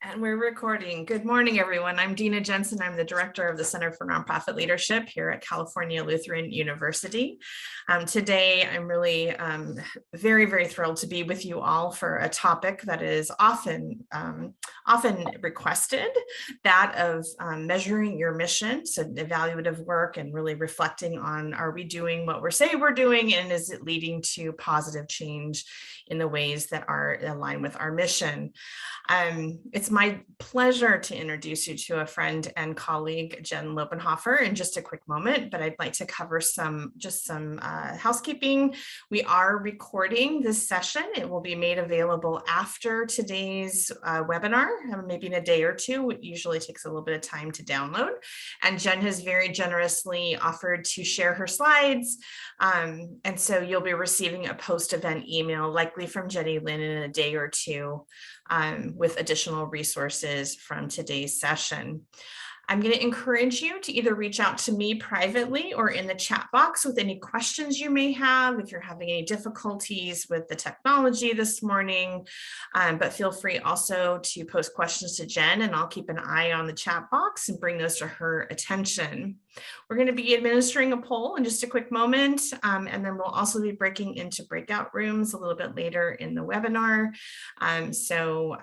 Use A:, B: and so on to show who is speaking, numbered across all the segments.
A: And we're recording. Good morning, everyone. I'm Dina Jensen. I'm the director of the Center for Nonprofit Leadership here at California Lutheran University. Today, I'm really very, very thrilled to be with you all for a topic that is often requested, that of measuring your mission, so evaluative work and really reflecting on, are we doing what we say we're doing, and is it leading to positive change in the ways that are aligned with our mission? It's my pleasure to introduce you to a friend and colleague, Jen Lobenhofer, in just a quick moment, but I'd like to cover some housekeeping. We are recording this session. It will be made available after today's webinar, maybe in a day or two. It usually takes a little bit of time to download. And Jen has very generously offered to share her slides. And so you'll be receiving a post-event email, likely from Jenny Lynn, in a day or two, with additional resources from today's session. I'm going to encourage you to either reach out to me privately or in the chat box with any questions you may have if you're having any difficulties with the technology this morning. But feel free also to post questions to Jen, and I'll keep an eye on the chat box and bring those to her attention. We're going to be administering a poll in just a quick moment, and then we'll also be breaking into breakout rooms a little bit later in the webinar. So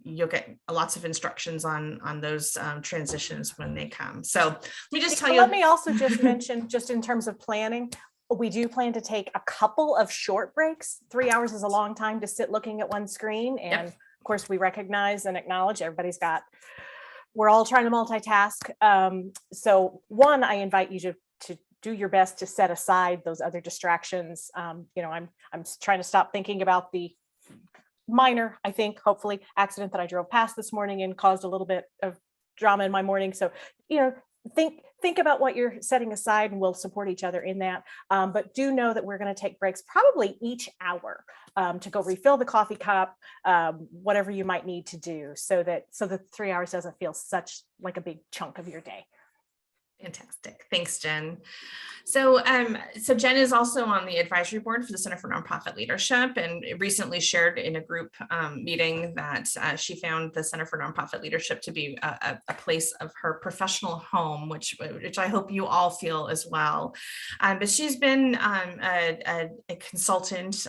A: you'll get lots of instructions on those transitions when they come. So let me just tell you.
B: Let me also just mention, just in terms of planning, we do plan to take a couple of short breaks. 3 hours is a long time to sit looking at one screen. And
A: Yep.
B: Of course, we recognize and acknowledge we're all trying to multitask. So one, I invite you to do your best to set aside those other distractions. I'm trying to stop thinking about the minor, I think, hopefully, accident that I drove past this morning and caused a little bit of drama in my morning. So, think about what you're setting aside, and we'll support each other in that. But do know that we're going to take breaks probably each hour to go refill the coffee cup, whatever you might need to do, so the 3 hours doesn't feel such like a big chunk of your day.
A: Fantastic. Thanks, Jen. So Jen is also on the advisory board for the Center for Nonprofit Leadership, and recently shared in a group meeting that she found the Center for Nonprofit Leadership to be a place of her professional home, which I hope you all feel as well. But she's been a consultant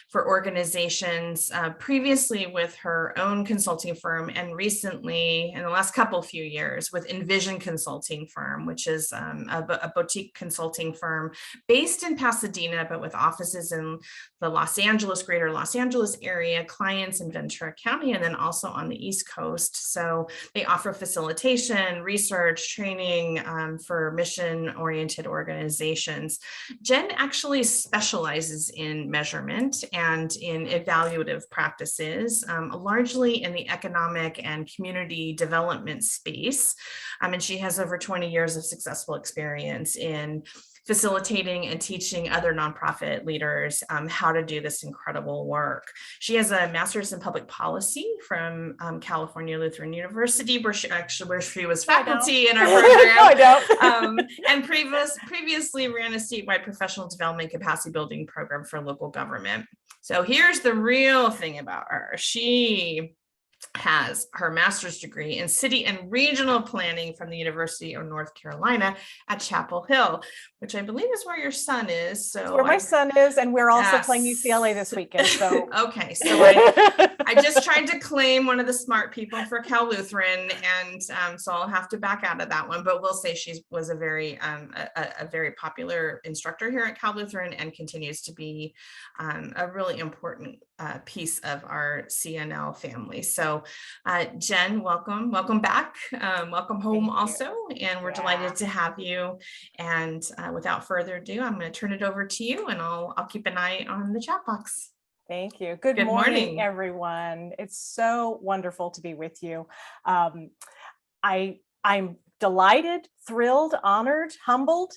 A: for organizations previously with her own consulting firm, and recently, in the last few years, with Envision Consulting Firm, which is a boutique consulting firm based in Pasadena, but with offices in the greater Los Angeles area, clients in Ventura County, and then also on the East Coast. So they offer facilitation, research, training for mission-oriented organizations. Jen actually specializes in measurement and in evaluative practices, largely in the economic and community development space. And she has over 20 years of successful experience in facilitating and teaching other nonprofit leaders how to do this incredible work. She has a master's in public policy from California Lutheran University, where she was faculty in our program.
B: No, I don't.
A: And previously ran a statewide professional development capacity building program for local government. So here's the real thing about her. She has her master's degree in city and regional planning from the University of North Carolina at Chapel Hill, which I believe is where your son is. So
B: where my son is, and we're also playing UCLA this weekend. So
A: okay, so I just tried to claim one of the smart people for Cal Lutheran, and so I'll have to back out of that one. But we'll say she was a very popular instructor here at Cal Lutheran, and continues to be a really important piece of our CNL family. So Jen, welcome back, welcome home also, and we're delighted to have you. And without further ado, I'm going to turn it over to you, and I'll keep an eye on the chat box.
B: Thank you. Good morning, everyone. It's so wonderful to be with you. I'm delighted, thrilled, honored, humbled.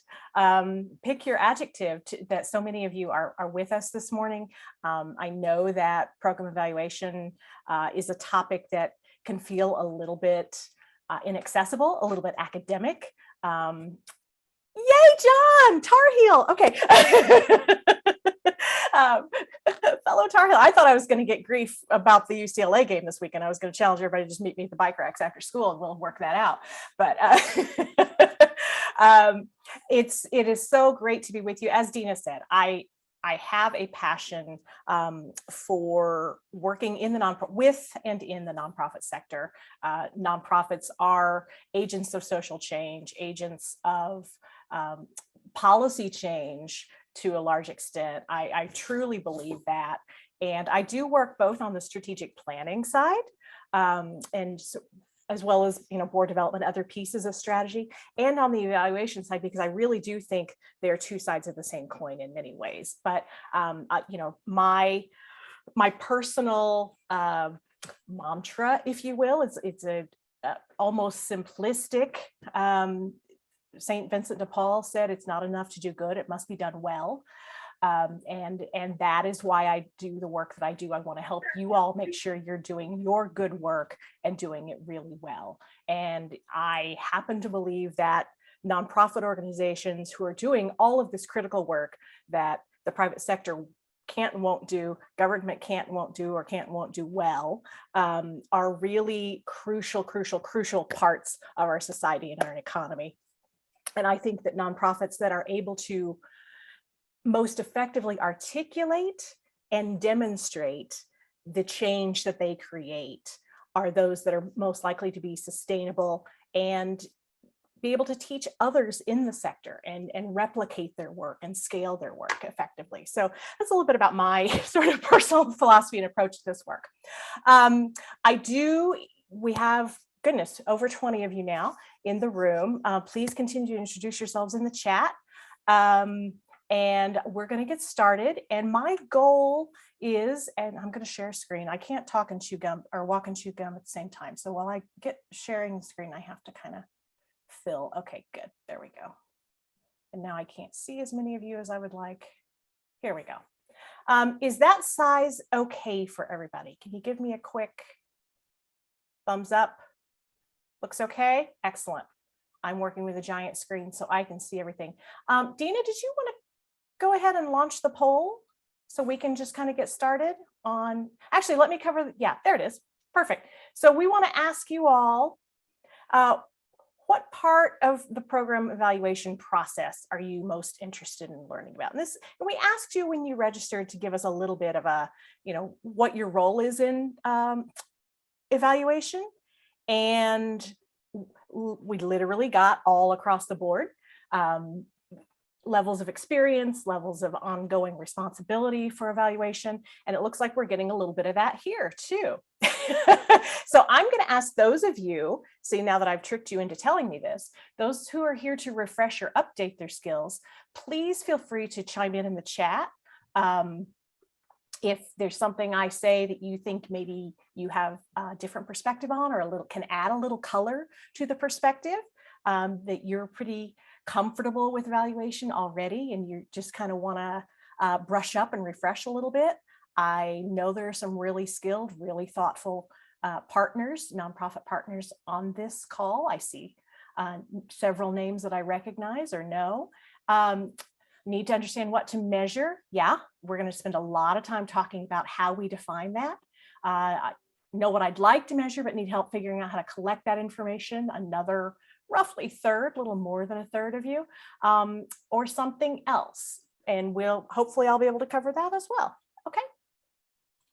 B: Pick your adjective that so many of you are with us this morning. I know that program evaluation is a topic that can feel a little bit inaccessible, a little bit academic. Yay, John, Tar Heel. Okay. Follow Tar Heel. I thought I was going to get grief about the UCLA game this weekend. I was going to challenge everybody to just meet me at the bike racks after school and we'll work that out. But it is so great to be with you. As Dina said, I have a passion for working in the nonprofit sector. Nonprofits are agents of social change, agents of policy change to a large extent. I truly believe that. And I do work both on the strategic planning side and as well as, board development, other pieces of strategy, and on the evaluation side, because I really do think they're two sides of the same coin in many ways. But, my personal mantra, if you will, it's a almost simplistic. St. Vincent de Paul said, it's not enough to do good, it must be done well. And that is why I do the work that I do. I want to help you all make sure you're doing your good work and doing it really well. And I happen to believe that nonprofit organizations who are doing all of this critical work that the private sector can't and won't do, government can't and won't do, or can't and won't do well, are really crucial parts of our society and our economy. And I think that nonprofits that are able to most effectively articulate and demonstrate the change that they create are those that are most likely to be sustainable and be able to teach others in the sector and replicate their work and scale their work effectively. So that's a little bit about my sort of personal philosophy and approach to this work. We have, goodness, over 20 of you now in the room. Please continue to introduce yourselves in the chat. And we're going to get started. And my goal is, and I'm going to share a screen. I can't talk and chew gum or walk and chew gum at the same time. So while I get sharing the screen, I have to kind of fill. Okay, good. There we go. And now I can't see as many of you as I would like. Here we go. Is that size okay for everybody? Can you give me a quick thumbs up? Looks okay? Excellent. I'm working with a giant screen so I can see everything. Dina, did you want to go ahead and launch the poll so we can just kind of get started on, actually, let me cover, yeah, there it is. Perfect. So we want to ask you all, what part of the program evaluation process are you most interested in learning about? And we asked you when you registered to give us a little bit of a, what your role is in evaluation. And we literally got all across the board. Levels of experience, levels of ongoing responsibility for evaluation. And it looks like we're getting a little bit of that here too. So I'm going to ask those of you, see now that I've tricked you into telling me this, those who are here to refresh or update their skills, please feel free to chime in the chat. If there's something I say that you think maybe you have a different perspective on, or can add a little color to the perspective, that you're pretty comfortable with evaluation already and you just kind of want to brush up and refresh a little bit. I know there are some really skilled, really thoughtful partners, nonprofit partners on this call. I see several names that I recognize or know. Need to understand what to measure. Yeah, we're going to spend a lot of time talking about how we define that. I know what I'd like to measure, but need help figuring out how to collect that information. Another roughly third, a little more than a third of you, or something else. And hopefully I'll be able to cover that as well. Okay.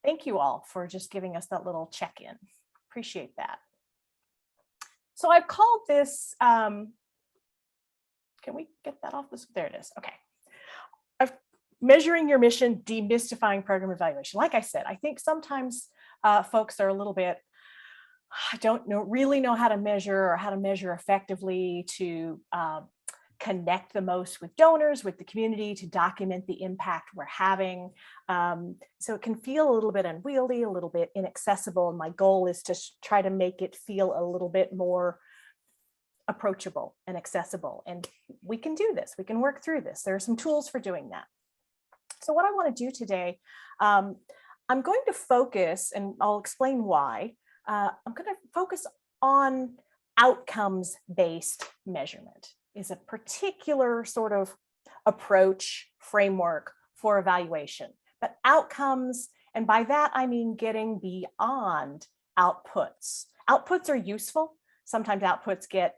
B: Thank you all for just giving us that little check-in. Appreciate that. So I've called this, can we get that off this? There it is. Okay. Measuring your mission, demystifying program evaluation. Like I said, I think sometimes folks are a little bit, I don't really know how to measure or how to measure effectively to connect the most with donors, with the community, to document the impact we're having. So it can feel a little bit unwieldy, a little bit inaccessible. And my goal is to try to make it feel a little bit more approachable and accessible. And we can do this. We can work through this. There are some tools for doing that. So what I want to do today, I'm going to focus, and I'll explain why. I'm going to focus on outcomes-based measurement is a particular sort of approach framework for evaluation. but outcomes, and by that I mean getting beyond outputs. Outputs are useful. Sometimes outputs get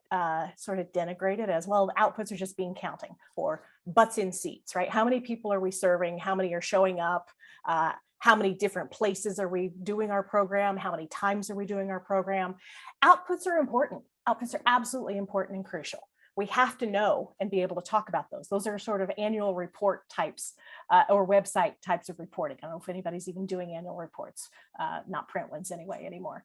B: sort of denigrated as well. Outputs are just being counting, or butts in seats, right? How many people are we serving? How many are showing up? How many different places are we doing our program? How many times are we doing our program? Outputs are important. Outputs are absolutely important and crucial. We have to know and be able to talk about those. Those are sort of annual report types or website types of reporting. I don't know if anybody's even doing annual reports, not print ones anyway anymore.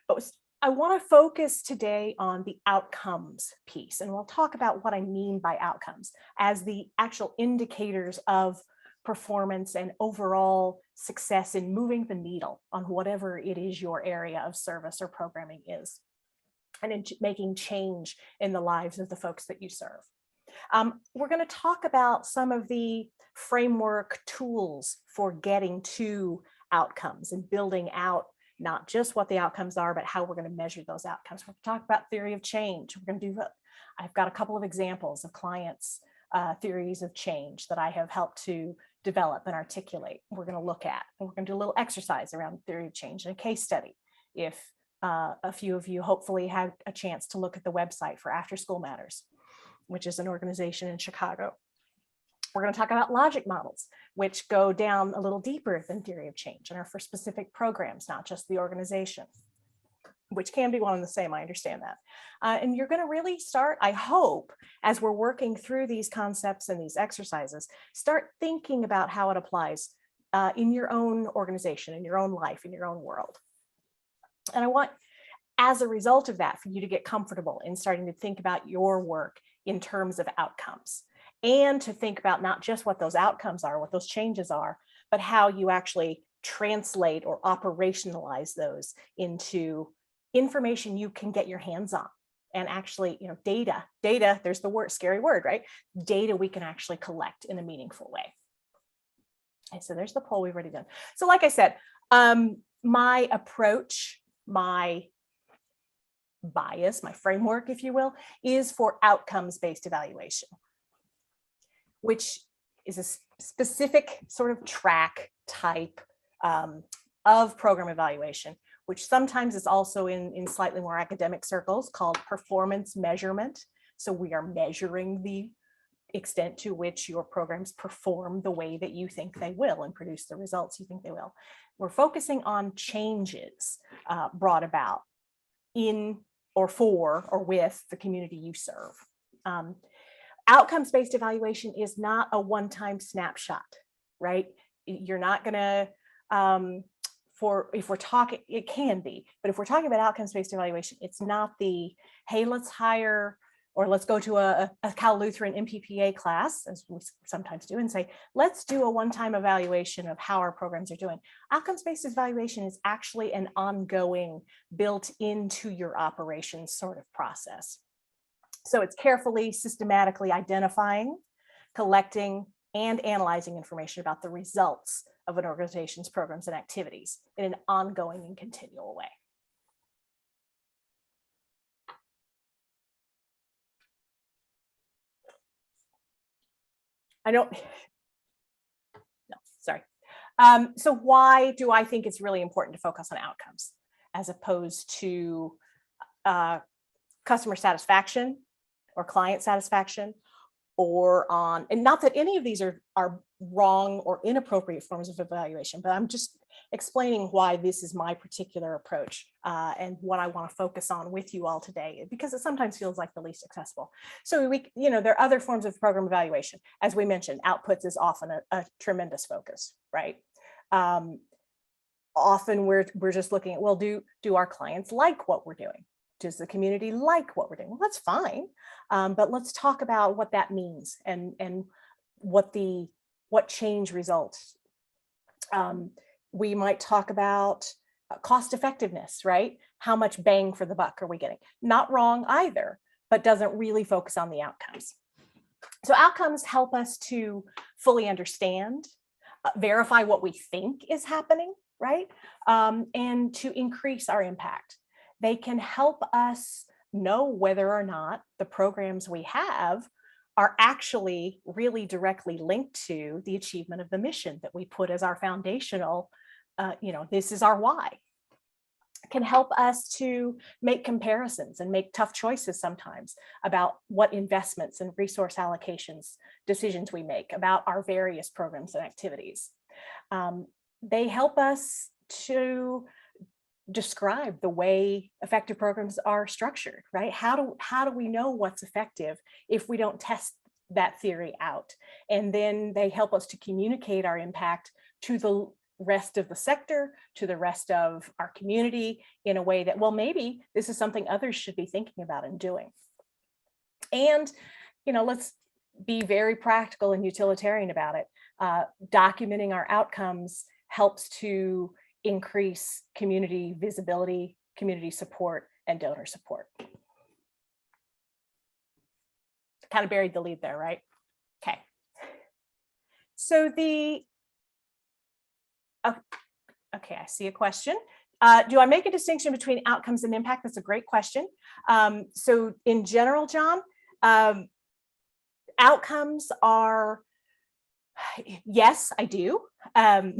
B: But I want to focus today on the outcomes piece, and we'll talk about what I mean by outcomes as the actual indicators of performance and overall success in moving the needle on whatever it is your area of service or programming is, and in making change in the lives of the folks that you serve. We're going to talk about some of the framework tools for getting to outcomes and building out not just what the outcomes are, but how we're going to measure those outcomes. We're going to talk about theory of change. We're going to do, I've got a couple of examples of clients' theories of change that I have helped to develop and articulate. We're going to look at, and we're going to do a little exercise around theory of change and a case study. If a few of you hopefully had a chance to look at the website for After School Matters, which is an organization in Chicago. We're going to talk about logic models, which go down a little deeper than theory of change and are for specific programs, not just the organization, which can be one and the same. I understand that. And you're going to really start, I hope, as we're working through these concepts and these exercises, start thinking about how it applies in your own organization, in your own life, in your own world. And I want, as a result of that, for you to get comfortable in starting to think about your work in terms of outcomes, and to think about not just what those outcomes are, what those changes are, but how you actually translate or operationalize those into information you can get your hands on. And actually, data, there's the word, scary word, right? Data we can actually collect in a meaningful way. And so there's the poll we've already done. So like I said, my approach, my bias, my framework, if you will, is for outcomes-based evaluation, which is a specific sort of track type of program evaluation, which sometimes is also in slightly more academic circles called performance measurement. So we are measuring the extent to which your programs perform the way that you think they will and produce the results you think they will. We're focusing on changes brought about in or for or with the community you serve. Outcomes-based evaluation is not a one-time snapshot, right? You're not gonna, if we're talking, it can be, but if we're talking about outcomes-based evaluation, it's not the, hey, let's hire, or let's go to a Cal Lutheran MPPA class, as we sometimes do, and say, let's do a one-time evaluation of how our programs are doing. Outcomes-based evaluation is actually an ongoing, built into your operations sort of process. So it's carefully, systematically identifying, collecting, and analyzing information about the results of an organization's programs and activities in an ongoing and continual way. So why do I think it's really important to focus on outcomes as opposed to customer satisfaction or client satisfaction, or on, and not that any of these are wrong or inappropriate forms of evaluation, but I'm just explaining why this is my particular approach and what I want to focus on with you all today, because it sometimes feels like the least accessible. So there are other forms of program evaluation. As we mentioned, outputs is often a tremendous focus, right? Often we're just looking at, well, do our clients like what we're doing? Does the community like what we're doing? Well, that's fine, but let's talk about what that means and what change results. We might talk about cost effectiveness, right? How much bang for the buck are we getting? Not wrong either, but doesn't really focus on the outcomes. So outcomes help us to fully understand, verify what we think is happening, right? And to increase our impact. They can help us know whether or not the programs we have are actually really directly linked to the achievement of the mission that we put as our foundational, this is our why. Can help us to make comparisons and make tough choices sometimes about what investments and resource allocations decisions we make about our various programs and activities. They help us to describe the way effective programs are structured, right? How do we know what's effective if we don't test that theory out? And then they help us to communicate our impact to the rest of the sector, to the rest of our community in a way that, well, maybe this is something others should be thinking about and doing. And, let's be very practical and utilitarian about it. Documenting our outcomes helps to increase community visibility, community support, and donor support. Kind of buried the lead there, right? Okay. So okay, I see a question. Do I make a distinction between outcomes and impact? That's a great question. So in general, John, outcomes are, yes, I do. And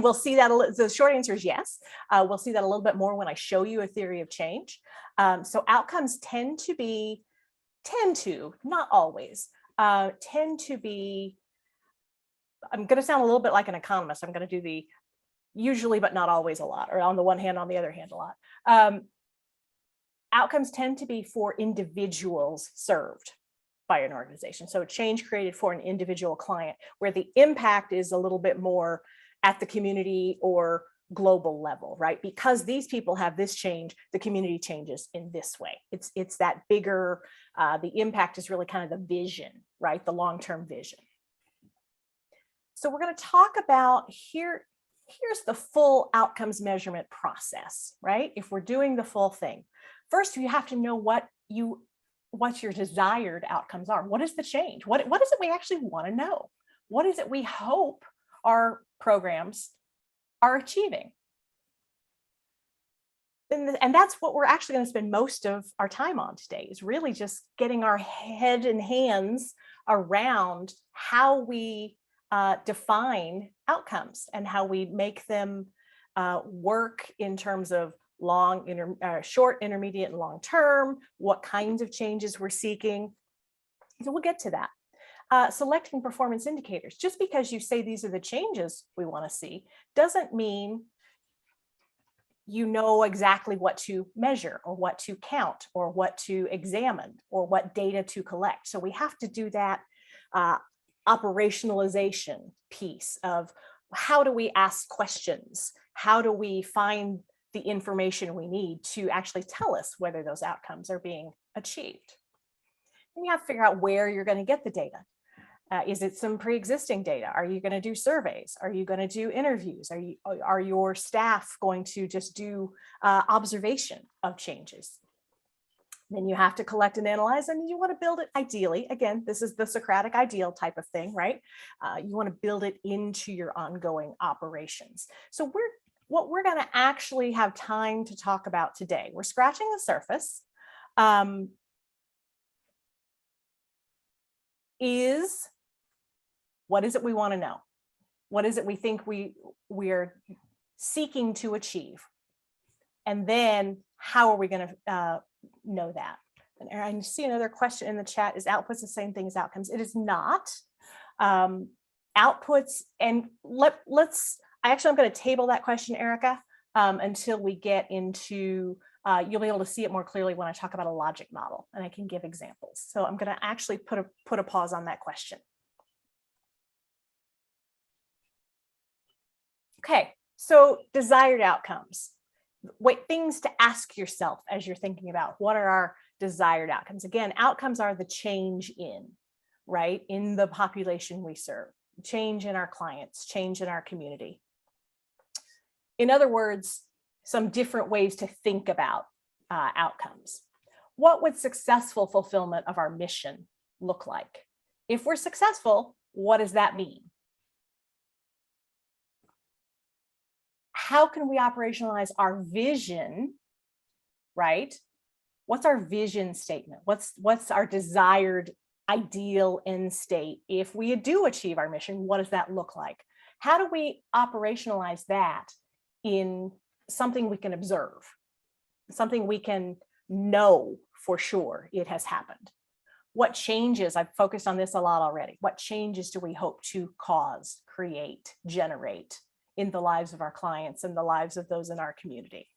B: we'll see that, the short answer is yes. We'll see that a little bit more when I show you a theory of change. So outcomes tend to, not always, tend to be, I'm going to sound a little bit like an economist. I'm going to do the usually, but not always a lot, or on the one hand, on the other hand, a lot. Outcomes tend to be for individuals served by an organization. So change created for an individual client, where the impact is a little bit more at the community or global level, right? Because these people have this change, the community changes in this way. It's that bigger, the impact is really kind of the vision, right? The long-term vision. So we're going to talk about here's the full outcomes measurement process, right? If we're doing the full thing, first you have to know what your desired outcomes are. What is the change? What is it we actually want to know? What is it we hope our programs are achieving? And that's what we're actually going to spend most of our time on today, is really just getting our head and hands around how we define outcomes and how we make them work in terms of short, intermediate, and long term, what kinds of changes we're seeking. So we'll get to that. Selecting performance indicators. Just because you say these are the changes we want to see doesn't mean you know exactly what to measure or what to count or what to examine or what data to collect. So we have to do that operationalization piece of how do we ask questions? How do we find the information we need to actually tell us whether those outcomes are being achieved? And you have to figure out where you're going to get the data. Is it some pre-existing data? Are you going to do surveys? Are you going to do interviews? Are your staff going to just do observation of changes? Then you have to collect and analyze, and you want to build it ideally. Again, this is the Socratic ideal type of thing, right? You want to build it into your ongoing operations. So what we're going to actually have time to talk about today, we're scratching the surface, is what is it we want to know? What is it we think we're seeking to achieve? And then how are we going to know that? And I see another question in the chat. Is outputs the same thing as outcomes? It is not. Outputs, and I'm going to table that question, Erica, until we get into, you'll be able to see it more clearly when I talk about a logic model, and I can give examples. So I'm going to actually put a pause on that question. Okay, so desired outcomes. Things to ask yourself as you're thinking about what are our desired outcomes. Again, outcomes are the change in the population we serve, change in our clients, change in our community. In other words, some different ways to think about outcomes. What would successful fulfillment of our mission look like? If we're successful, what does that mean? How can we operationalize our vision, right? What's our vision statement? What's our desired ideal end state. If we do achieve our mission, what does that look like? How do we operationalize that in something we can observe, something we can know for sure it has happened? What changes, I've focused on this a lot already, what changes do we hope to cause, create, generate in the lives of our clients and the lives of those in our community?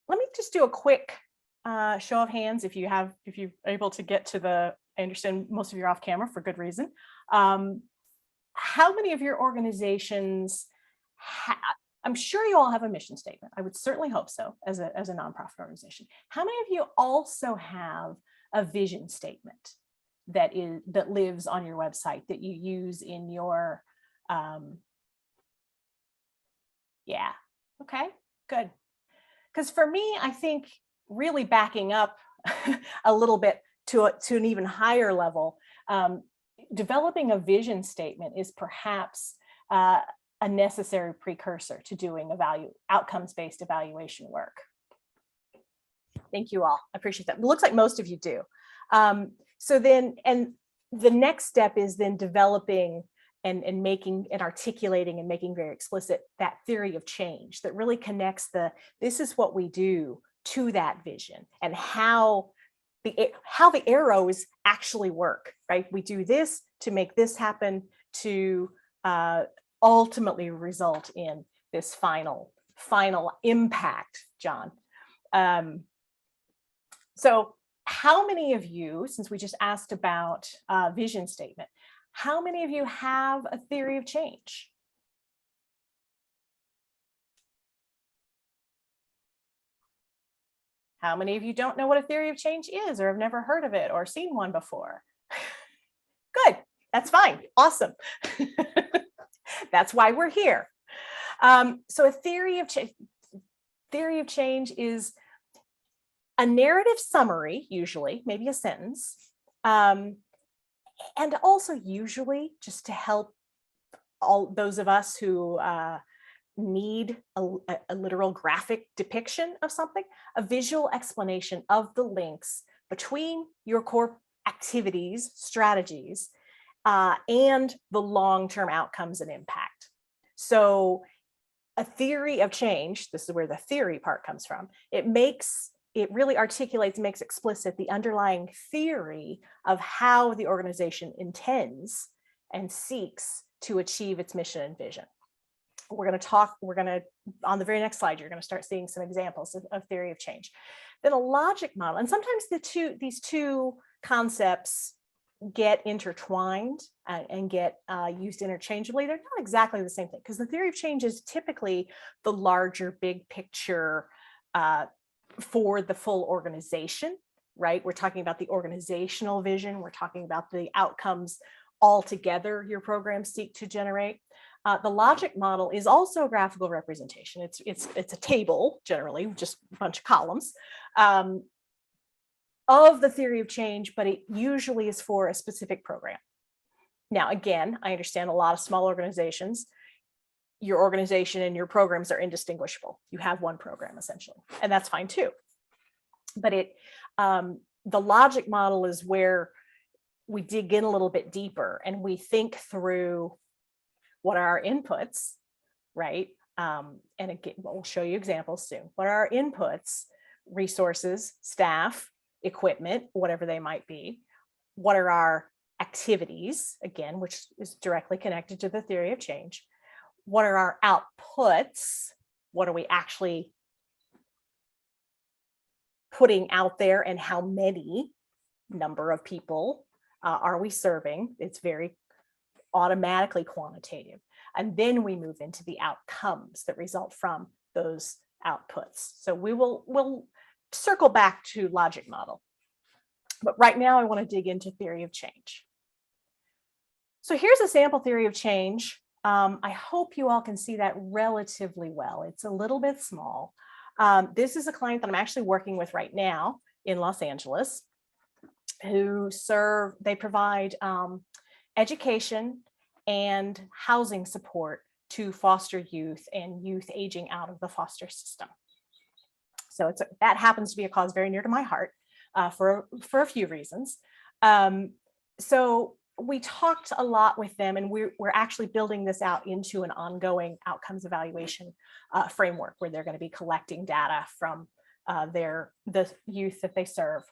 B: Let me just do a quick show of hands if you're able to get to the, I understand most of you are off camera for good reason. How many of your organizations I'm sure you all have a mission statement. I would certainly hope so as a nonprofit organization. How many of you also have a vision statement that lives on your website that you use in your, yeah, okay, good. Because for me, I think really backing up a little bit to an even higher level, developing a vision statement is perhaps a necessary precursor to doing outcomes-based evaluation work. Thank you all. I appreciate that. It looks like most of you do. So then, and the next step is then developing and making and articulating and making very explicit that theory of change that really connects this is what we do to that vision and how the arrows actually work, right? We do this to make this happen to ultimately result in this final impact, John. So how many of you, since we just asked about vision statement, how many of you have a theory of change? How many of you don't know what a theory of change is or have never heard of it or seen one before? Good, that's fine, awesome. That's why we're here. So a theory of change is a narrative summary, usually, maybe a sentence, and also usually just to help all those of us who need a literal graphic depiction of something, a visual explanation of the links between your core activities, strategies, and the long-term outcomes and impact. So a theory of change, this is where the theory part comes from, it really articulates, makes explicit the underlying theory of how the organization intends and seeks to achieve its mission and vision. We're going to, on the very next slide, you're going to start seeing some examples of theory of change. Then a logic model, and sometimes these two concepts get intertwined and get used interchangeably. They're not exactly the same thing, because the theory of change is typically the larger big picture for the full organization, right? We're talking about the organizational vision. We're talking about the outcomes altogether your programs seek to generate. The logic model is also a graphical representation. It's a table, generally, just a bunch of columns, of the theory of change, but it usually is for a specific program. Now, again, I understand a lot of small organizations, your organization and your programs are indistinguishable. You have one program essentially, and that's fine too. But the logic model is where we dig in a little bit deeper and we think through what are our inputs, right? And again, we'll show you examples soon. What are our inputs? Resources, staff, equipment, whatever they might be. What are our activities, again, which is directly connected to the theory of change. What are our outputs? What are we actually putting out there, and how many number of people are we serving? It's very automatically quantitative. And then we move into the outcomes that result from those outputs. So we'll circle back to logic model. But right now I want to dig into theory of change. So here's a sample theory of change. I hope you all can see that relatively well. It's a little bit small. This is a client that I'm actually working with right now in Los Angeles, they provide education and housing support to foster youth and youth aging out of the foster system. So that happens to be a cause very near to my heart. for a few reasons. So we talked a lot with them, and we're actually building this out into an ongoing outcomes evaluation framework where they're going to be collecting data from the youth that they serve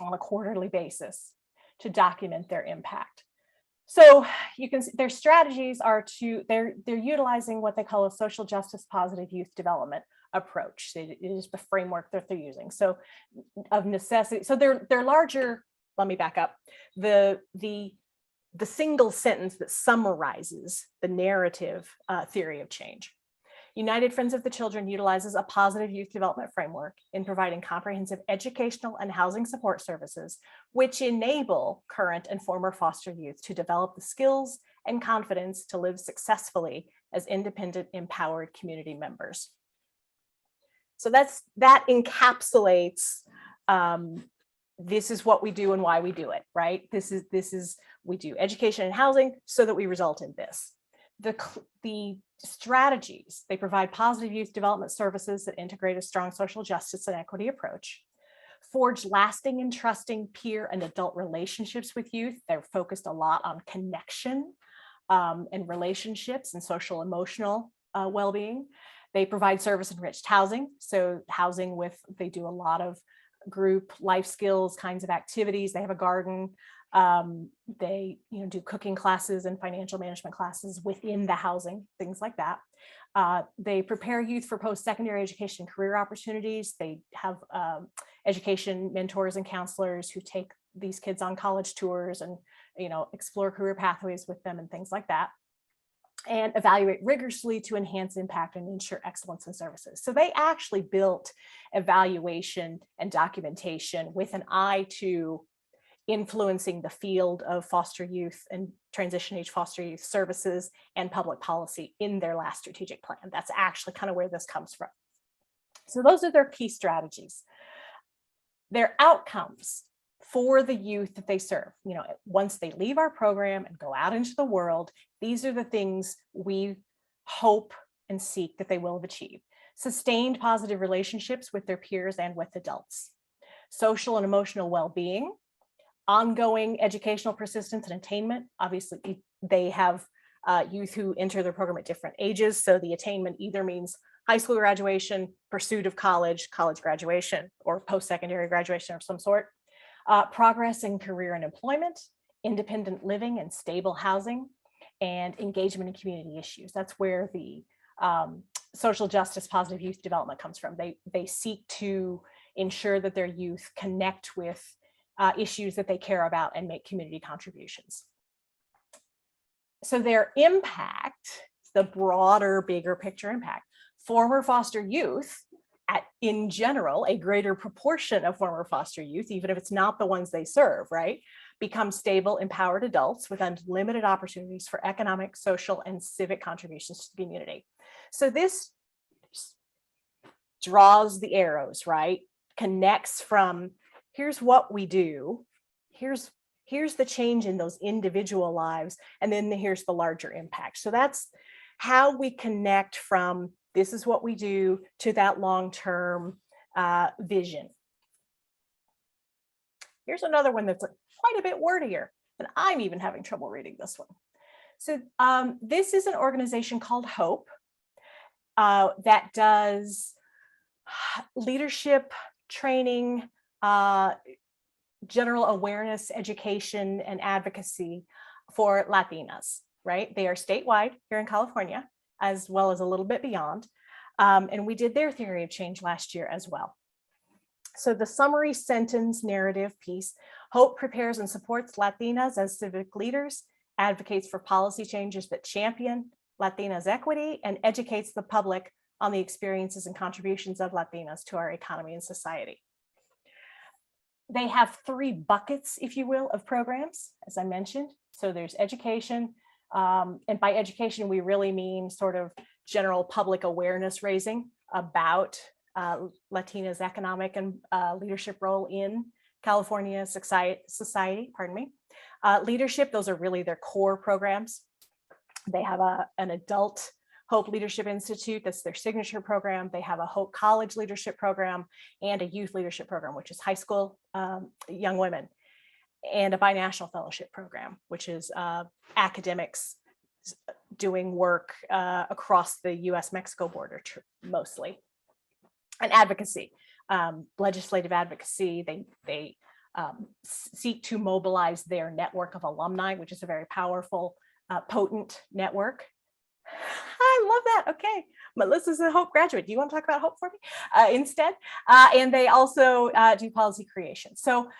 B: on a quarterly basis to document their impact. So you can see their strategies are they're utilizing what they call a social justice positive youth development approach. It is the framework that they're using. So of necessity, so they're larger. Let me back up. The single sentence that summarizes the narrative theory of change. United Friends of the Children utilizes a positive youth development framework in providing comprehensive educational and housing support services, which enable current and former foster youth to develop the skills and confidence to live successfully as independent, empowered community members. So that encapsulates this is what we do and why we do it, right? We do education and housing so that we result in this. The strategies, they provide positive youth development services that integrate a strong social justice and equity approach, forge lasting and trusting peer and adult relationships with youth. They're focused a lot on connection and relationships and social emotional well-being. They provide service-enriched housing. So housing they do a lot of group life skills kinds of activities. They have a garden. They do cooking classes and financial management classes within the housing, things like that. They prepare youth for post-secondary education and career opportunities. They have education mentors and counselors who take these kids on college tours and explore career pathways with them and things like that, and evaluate rigorously to enhance impact and ensure excellence in services. So they actually built evaluation and documentation with an eye to influencing the field of foster youth and transition age foster youth services and public policy in their last strategic plan. That's actually kind of where this comes from. So those are their key strategies. Their outcomes for the youth that they serve, once they leave our program and go out into the world, these are the things we hope and seek that they will have achieved. Sustained positive relationships with their peers and with adults, social and emotional well-being, ongoing educational persistence and attainment. Obviously, they have youth who enter their program at different ages. So the attainment either means high school graduation, pursuit of college graduation, or post-secondary graduation of some sort. Progress in career and employment, independent living and stable housing, and engagement in community issues. That's where the social justice positive youth development comes from. They seek to ensure that their youth connect with issues that they care about and make community contributions. So their impact, the broader, bigger picture impact, former foster youth, in general, a greater proportion of former foster youth, even if it's not the ones they serve, right, become stable, empowered adults with unlimited opportunities for economic, social, and civic contributions to the community. So this draws the arrows, right, connects from here's what we do, here's the change in those individual lives, and then here's the larger impact. So that's how we connect from this is what we do to that long-term vision. Here's another one that's quite a bit wordier, and I'm even having trouble reading this one. So this is an organization called HOPE that does leadership training, general awareness, education, and advocacy for Latinas, right? They are statewide here in California, as well as a little bit beyond. And we did their theory of change last year as well. So the summary sentence narrative piece, HOPE prepares and supports Latinas as civic leaders, advocates for policy changes that champion Latinas equity, and educates the public on the experiences and contributions of Latinas to our economy and society. They have 3 buckets, if you will, of programs, as I mentioned. So there's education, and by education, we really mean sort of general public awareness raising about Latinas' economic and leadership role in California society, pardon me. Leadership, those are really their core programs. They have an adult Hope Leadership Institute, that's their signature program. They have a Hope College leadership program and a youth leadership program, which is high school young women, and a binational fellowship program, which is academics doing work across the US-Mexico border mostly. And advocacy, legislative advocacy. They seek to mobilize their network of alumni, which is a very powerful, potent network. I love that. Okay, Melissa's a Hope graduate. Do you want to talk about Hope for me instead? And they also do policy creation. So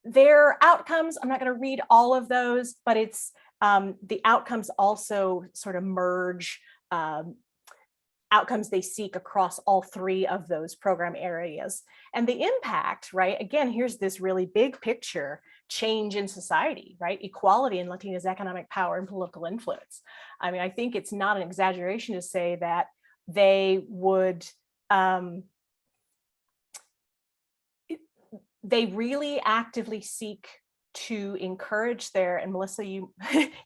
B: their outcomes, I'm not going to read all of those, but it's the outcomes also sort of merge outcomes they seek across all three of those program areas. And the impact, right? Again, here's this really big picture change in society, right? Equality in Latinas' economic power and political influence. I mean, I think it's not an exaggeration to say that they would, they really actively seek to encourage their, and Melissa, you,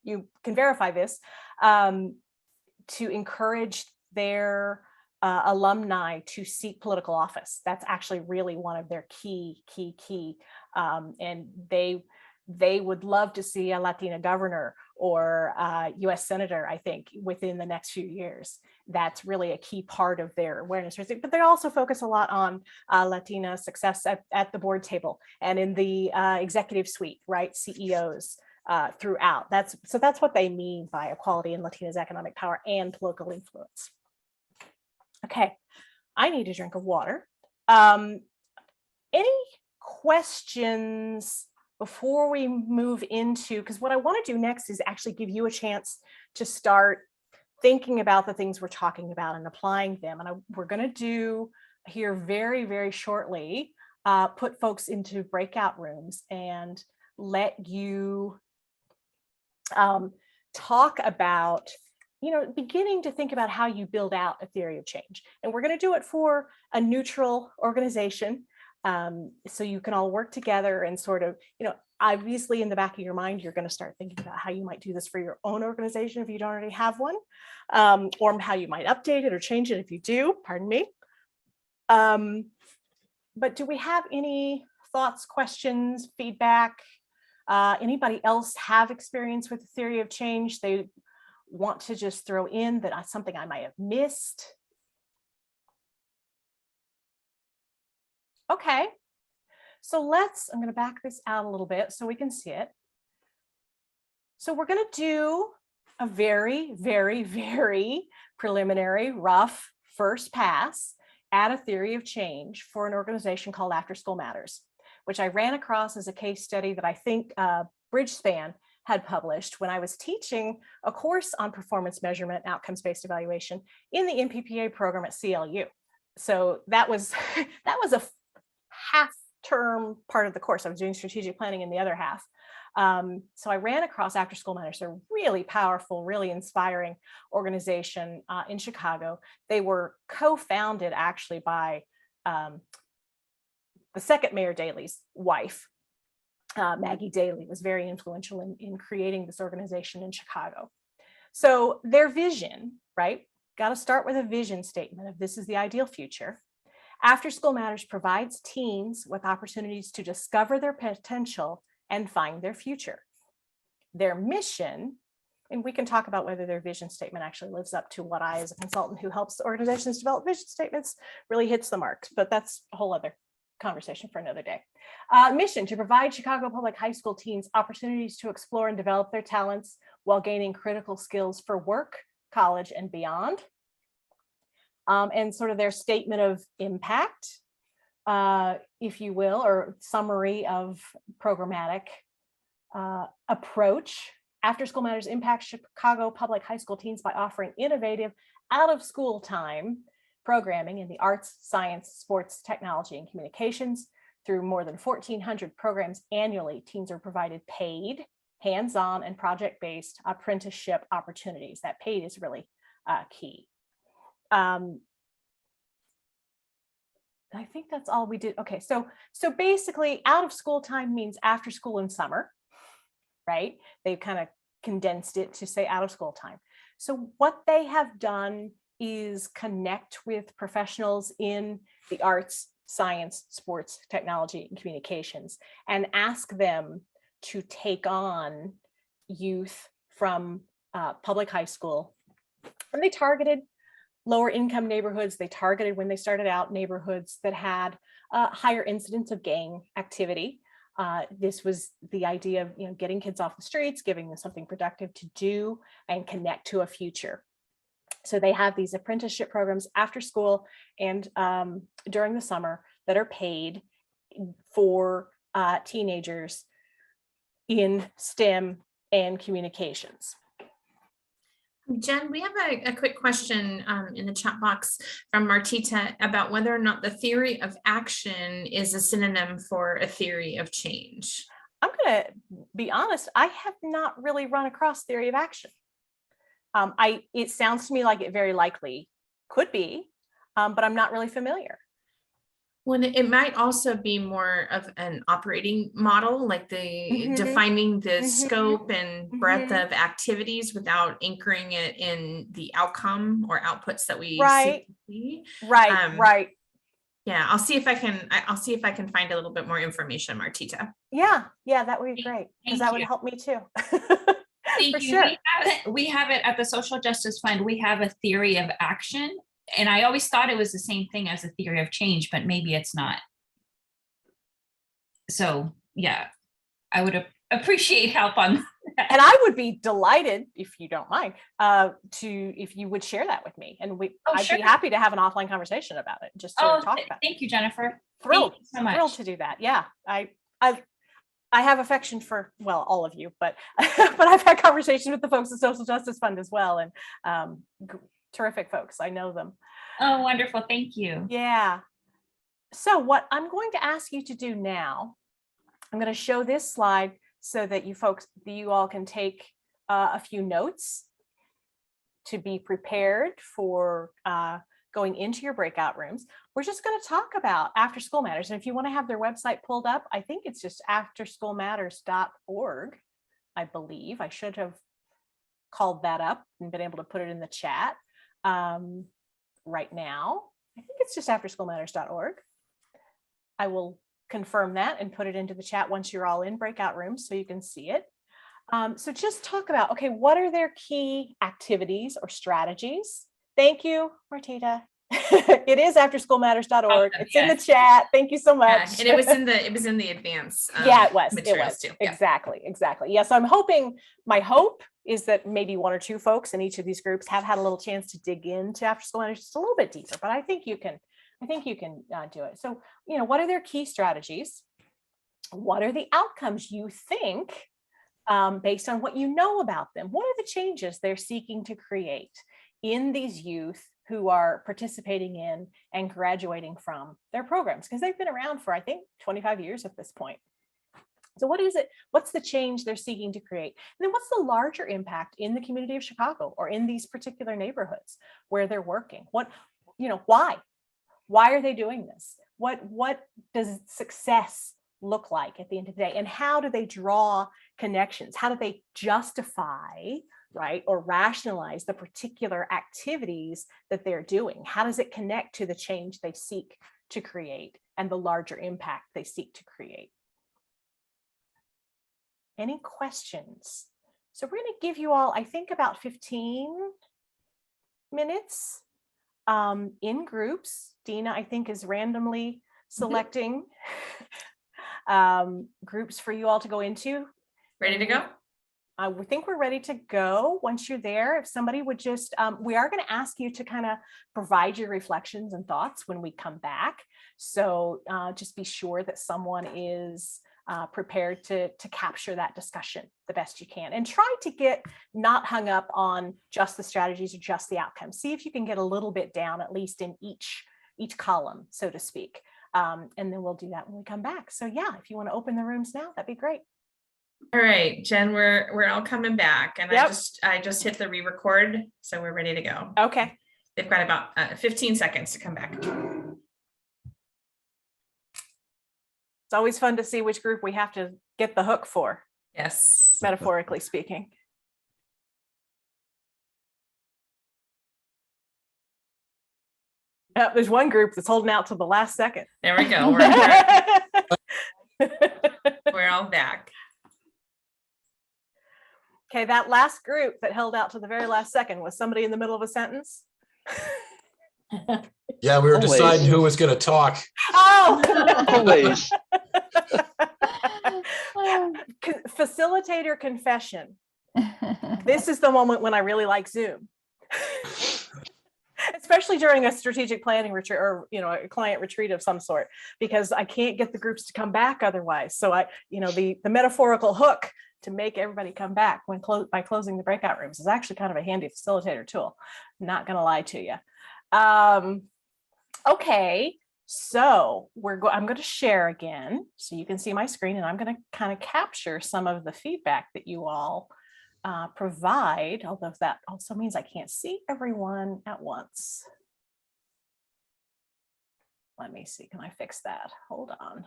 B: you can verify this, to encourage their alumni to seek political office. That's actually really one of their key. And they would love to see a Latina governor or US senator, I think, within the next few years. That's really a key part of their awareness. But they also focus a lot on Latina success at the board table and in the executive suite, right? CEOs throughout. That's what they mean by equality in Latinas' economic power and political influence. Okay, I need a drink of water. Any questions before we move into, because what I want to do next is actually give you a chance to start thinking about the things we're talking about and applying them. And we're going to do here very, very shortly, put folks into breakout rooms and let you talk about, you know, beginning to think about how you build out a theory of change. And we're going to do it for a neutral organization. So you can all work together and sort of, you know, obviously in the back of your mind, you're going to start thinking about how you might do this for your own organization if you don't already have one, or how you might update it or change it if you do, pardon me. But do we have any thoughts, questions, feedback? Anybody else have experience with the theory of change they want to just throw in that something I might have missed? Okay, so I'm going to back this out a little bit so we can see it. So we're going to do a very, very, very preliminary, rough first pass at a theory of change for an organization called After School Matters, which I ran across as a case study that I think Bridgespan had published when I was teaching a course on performance measurement and outcomes-based evaluation in the MPPA program at CLU. So that was a half-term part of the course. I was doing strategic planning in the other half. So I ran across After School Matters, a really powerful, really inspiring organization in Chicago. They were co-founded actually by the second Mayor Daley's wife. Maggie Daley was very influential in creating this organization in Chicago. So their vision, right? Got to start with a vision statement of this is the ideal future. After School Matters provides teens with opportunities to discover their potential and find their future. Their mission, and we can talk about whether their vision statement actually lives up to what I, as a consultant who helps organizations develop vision statements, really hits the marks, but that's a whole other conversation for another day. Mission: to provide Chicago public high school teens opportunities to explore and develop their talents while gaining critical skills for work, college, and beyond. And sort of their statement of impact, if you will, or summary of programmatic approach. After School Matters impacts Chicago public high school teens by offering innovative out of school time programming in the arts, science, sports, technology, and communications. Through more than 1,400 programs annually, teens are provided paid, hands-on, and project-based apprenticeship opportunities. That paid is really key. I think that's all we did. Okay, so basically out of school time means after school and summer, right? They've kind of condensed it to say out of school time. So what they have done is connect with professionals in the arts, science, sports, technology, and communications, and ask them to take on youth from public high school. And they targeted lower income neighborhoods. They targeted, when they started out, neighborhoods that had higher incidence of gang activity. This was the idea of, you know, getting kids off the streets, giving them something productive to do and connect to a future. So they have these apprenticeship programs after school and during the summer that are paid for teenagers in STEM and communications.
A: Jen, we have a quick question in the chat box from Martita about whether or not the theory of action is a synonym for a theory of change.
B: I'm going to be honest, I have not really run across theory of action. It sounds to me like it very likely could be, but I'm not really familiar.
A: Well, it might also be more of an operating model, like the defining the scope and breadth of activities without anchoring it in the outcome or outputs that we see.
B: Right.
A: Yeah, I'll see if I can find a little bit more information, Martita.
B: Yeah, that would be great, because that would help me too.
C: Thank
B: For
C: you.
B: sure.
C: We have it at the Social Justice Fund. We have a theory of action. And I always thought it was the same thing as a theory of change, but maybe it's not. So yeah, I would appreciate help on that.
B: And I would be delighted, if you don't mind, if you would share that with me, and I'd be happy to have an offline conversation about it, just to talk about it.
C: Thank you, Jennifer.
B: Thrilled,
C: thank you so much.
B: Thrilled to do that. Yeah, I have affection for, well, all of you, but but I've had conversations with the folks at Social Justice Fund as well, and terrific folks. I know them.
C: Oh, wonderful. Thank you.
B: Yeah. So what I'm going to ask you to do now, I'm going to show this slide so that you all can take a few notes to be prepared for going into your breakout rooms. We're just going to talk about After School Matters. And if you want to have their website pulled up, I think it's just afterschoolmatters.org. I believe I should have called that up and been able to put it in the chat. Right now, I think it's just afterschoolmatters.org. I will confirm that and put it into the chat once you're all in breakout rooms so you can see it. So just talk about, okay, what are their key activities or strategies? Thank you, Martita. It is afterschoolmatters.org. It's in the chat. Thank you so much.
A: Yeah, and it was in the advance.
B: Yeah, it was.
A: Materials too. Yeah.
B: Exactly. Yeah. So my hope is that maybe one or two folks in each of these groups have had a little chance to dig into After School Matters just a little bit deeper, but I think you can do it. So, you know, what are their key strategies? What are the outcomes you think, based on what you know about them? What are the changes they're seeking to create in these youth who are participating in and graduating from their programs? Because they've been around for, I think, 25 years at this point. So what is it? What's the change they're seeking to create? And then what's the larger impact in the community of Chicago or in these particular neighborhoods where they're working? What, you know, why? Why are they doing this? What does success look like at the end of the day? And how do they draw connections? How do they justify, right, or rationalize the particular activities that they're doing? How does it connect to the change they seek to create and the larger impact they seek to create? Any questions? So we're going to give you all, I think, about 15 minutes in groups. Dina, I think, is randomly selecting groups for you all to go into.
A: Ready to go?
B: We think we're ready to go. Once you're there, if somebody would just, we are going to ask you to kind of provide your reflections and thoughts when we come back. So just be sure that someone is prepared to capture that discussion the best you can, and try to get not hung up on just the strategies or just the outcomes. See if you can get a little bit down, at least in each column, so to speak. And then we'll do that when we come back. So yeah, if you want to open the rooms now, that'd be great.
A: All right, Jen, we're all coming back, and
B: yep.
A: I just hit the re-record, so we're ready to go.
B: Okay.
A: They've got about 15 seconds to come back.
B: It's always fun to see which group we have to get the hook for.
A: Yes.
B: Metaphorically speaking. There's one group that's holding out till the last second.
A: There we go. We're all back.
B: Okay, that last group that held out to the very last second, was somebody in the middle of a sentence?
D: Yeah, we were
E: Always.
D: deciding who was going to talk.
B: Oh!
E: Always.
B: Facilitator confession. This is the moment when I really like Zoom. Especially during a strategic planning retreat, or a client retreat of some sort, because I can't get the groups to come back otherwise. So the metaphorical hook to make everybody come back by closing the breakout rooms is actually kind of a handy facilitator tool. Not going to lie to you. Okay, so I'm going to share again so you can see my screen, and I'm going to kind of capture some of the feedback that you all provide, although that also means I can't see everyone at once. Let me see, can I fix that? Hold on.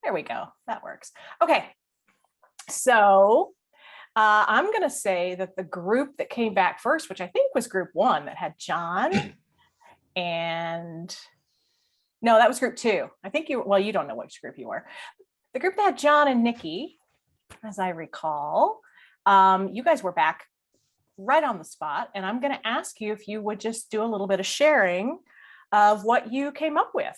B: There we go, that works. Okay, so I'm gonna say that the group that came back first, which I think was group 1, that had John and, no, that was group 2. I think you don't know which group you were. The group that had John and Nikki, as I recall, you guys were back right on the spot, and I'm going to ask you if you would just do a little bit of sharing of what you came up with.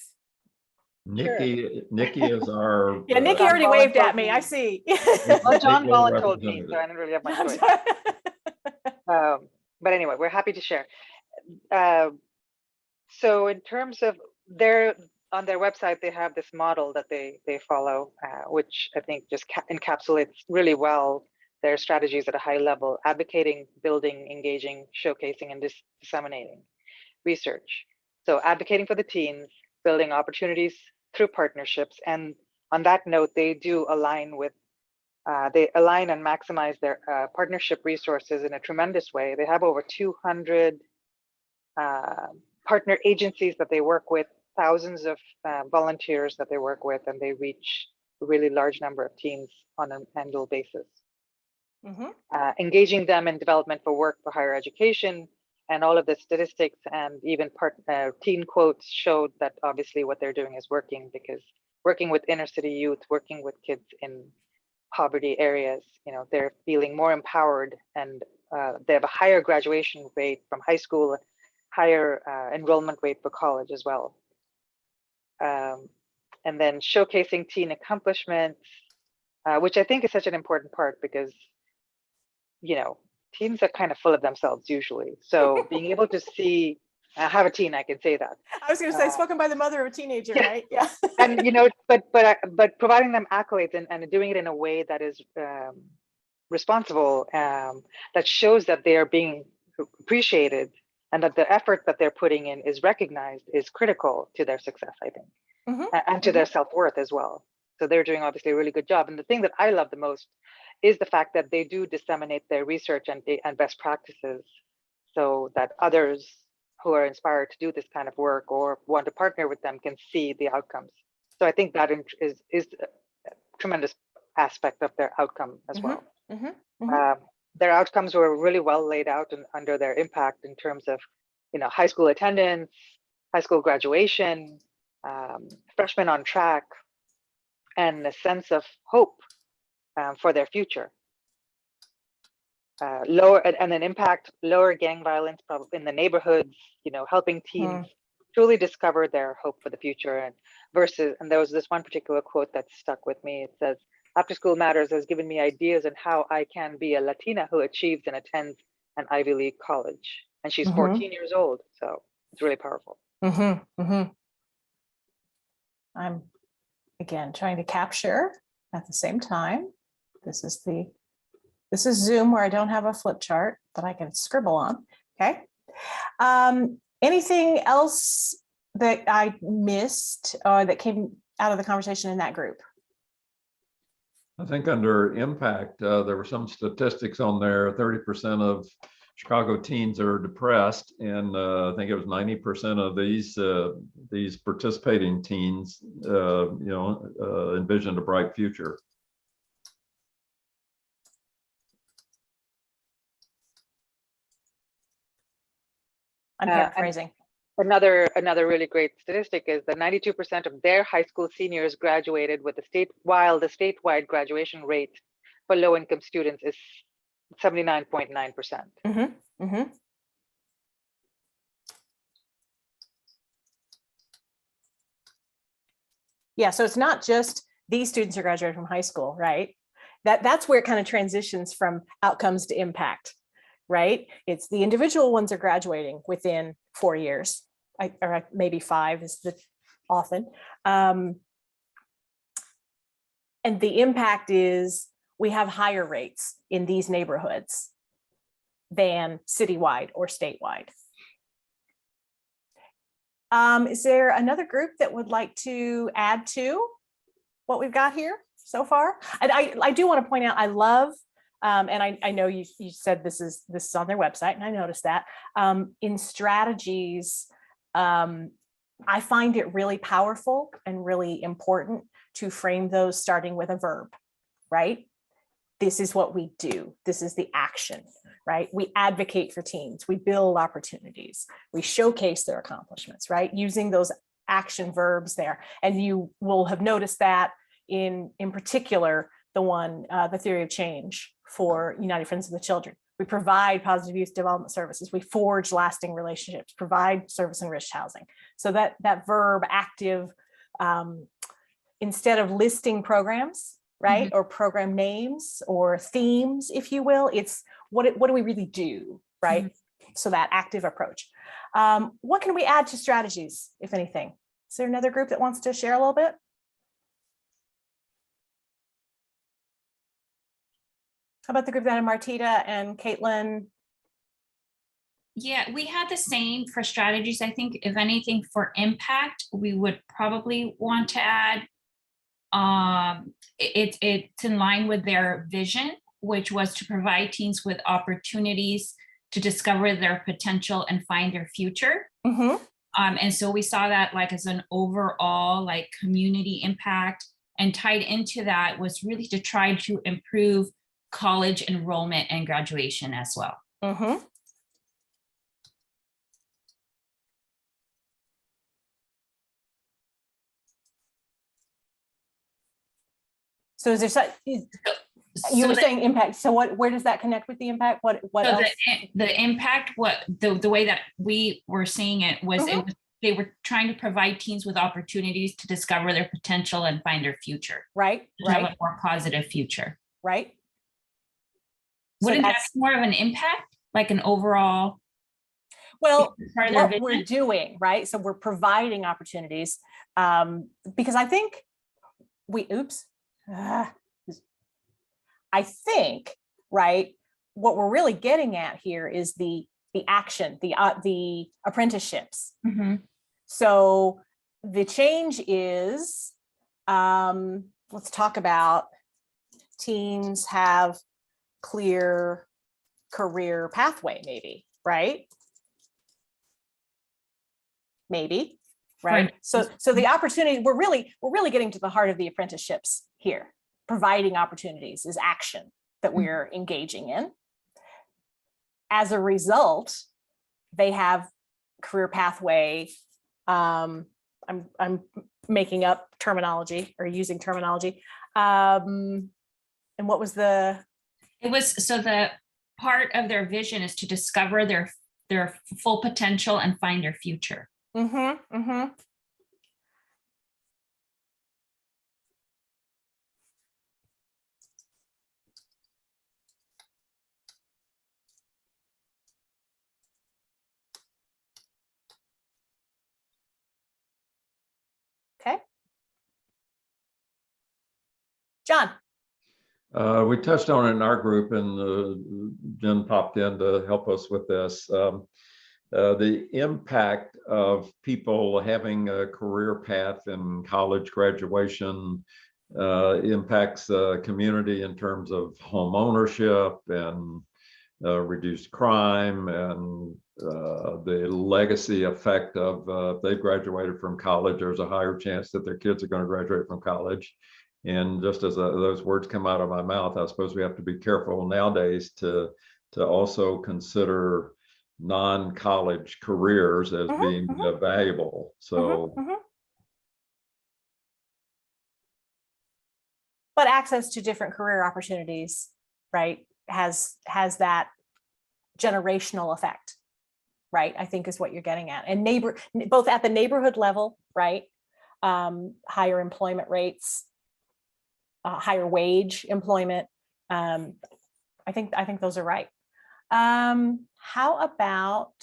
F: Nikki is our.
B: Yeah, Nikki already waved at me. I see.
G: Well, John
F: gateway
G: volunteered me,
F: representative.
G: so I didn't really have my choice. But anyway, we're happy to share. So in terms of on their website, they have this model that they follow, which I think just encapsulates really well their strategies at a high level: advocating, building, engaging, showcasing, and disseminating research. So advocating for the teens, building opportunities through partnerships. And on that note, they do align and maximize their partnership resources in a tremendous way. They have over 200 partner agencies that they work with, thousands of volunteers that they work with, and they reach a really large number of teens on an annual basis. Engaging them in development for work for higher education, and all of the statistics and even teen quotes showed that obviously what they're doing is working, because working with inner city youth, working with kids in poverty areas, they're feeling more empowered, and they have a higher graduation rate from high school, higher enrollment rate for college as well. And then showcasing teen accomplishments, which I think is such an important part, because teens are kind of full of themselves usually. So being able to see, I have a teen, I can say that.
B: I was going to say, spoken by the mother of a teenager,
G: yeah.
B: right? Yeah.
G: And but providing them accolades and doing it in a way that is responsible, that shows that they are being appreciated, and that the effort that they're putting in is recognized, is critical to their success, I think, and to their self-worth as well. So they're doing obviously a really good job. And the thing that I love the most is the fact that they do disseminate their research and best practices, so that others who are inspired to do this kind of work or want to partner with them can see the outcomes. So I think that is a tremendous aspect of their outcome as well. Their outcomes were really well laid out under their impact in terms of, high school attendance, high school graduation, freshmen on track, and a sense of hope for their future. Lower gang violence probably in the neighborhoods, helping teens truly discover their hope for the future. And there was this one particular quote that stuck with me. It says, "After School Matters has given me ideas on how I can be a Latina who achieves and attends an Ivy League college." And she's 14 years old, so it's really powerful.
B: I'm again trying to capture at the same time. This is Zoom, where I don't have a flip chart that I can scribble on. Okay. Anything else that I missed or that came out of the conversation in that group?
F: I think under impact, there were some statistics on there. 30% of Chicago teens are depressed, and I think it was 90% of these participating teens, envisioned a bright future.
B: I'm paraphrasing.
G: Another really great statistic is that 92% of their high school seniors graduated with while the statewide graduation rate for low-income students is 79.9%.
B: Mm-hmm. Mm-hmm. Yeah, so it's not just these students are graduating from high school, right? That's where it kind of transitions from outcomes to impact, right? It's the individual ones are graduating within 4 years, or maybe 5 is the often. And the impact is we have higher rates in these neighborhoods than citywide or statewide. Is there another group that would like to add to what we've got here so far? And I do want to point out, I love, and I know you said this is on their website, and I noticed that in strategies, I find it really powerful and really important to frame those starting with a verb, right? This is what we do. This is the action, right? We advocate for teens. We build opportunities. We showcase their accomplishments, right? Using those action verbs there. And you will have noticed that in particular, the theory of change for United Friends of the Children. We provide positive youth development services. We forge lasting relationships, provide service enriched housing. So that verb active, instead of listing programs, right? Or program names or themes, if you will, it's what do we really do, right? So that active approach. What can we add to strategies, if anything? Is there another group that wants to share a little bit? How about the group that had Martita and Caitlin?
C: Yeah, we had the same for strategies. I think if anything for impact, we would probably want to add it's in line with their vision, which was to provide teens with opportunities to discover their potential and find their future. And so we saw that like as an overall like community impact, and tied into that was really to try to improve college enrollment and graduation as well.
B: So is there such, you were saying impact. So where does that connect with the impact? What
C: so
B: else?
C: The impact, the way that we were seeing it was, they were trying to provide teens with opportunities to discover their potential and find their future.
B: Right.
C: Have a more positive future.
B: Right.
C: Wouldn't that be more of an impact, like an overall?
B: Well, what we're doing, right? So we're providing opportunities, because I think I think, right, what we're really getting at here is the action, the apprenticeships. So the change is, let's talk about teens have clear career pathway, maybe, right? Maybe, right? So the opportunity, we're really getting to the heart of the apprenticeships here. Providing opportunities is action that we're engaging in. As a result, they have career pathway. I'm making up terminology or using terminology. And what was the?
C: It was, so the part of their vision is to discover their full potential and find their future.
B: Okay. John.
F: We touched on it in our group, and Jen popped in to help us with this. The impact of people having a career path in college graduation impacts the community in terms of home ownership and reduced crime, and the legacy effect of if they graduated from college, there's a higher chance that their kids are going to graduate from college. And just as those words come out of my mouth, I suppose we have to be careful nowadays to also consider non-college careers as being valuable. So,
B: but access to different career opportunities, right, has that generational effect, right? I think is what you're getting at, and both at the neighborhood level, right? Higher employment rates, higher wage employment. I think those are right. How about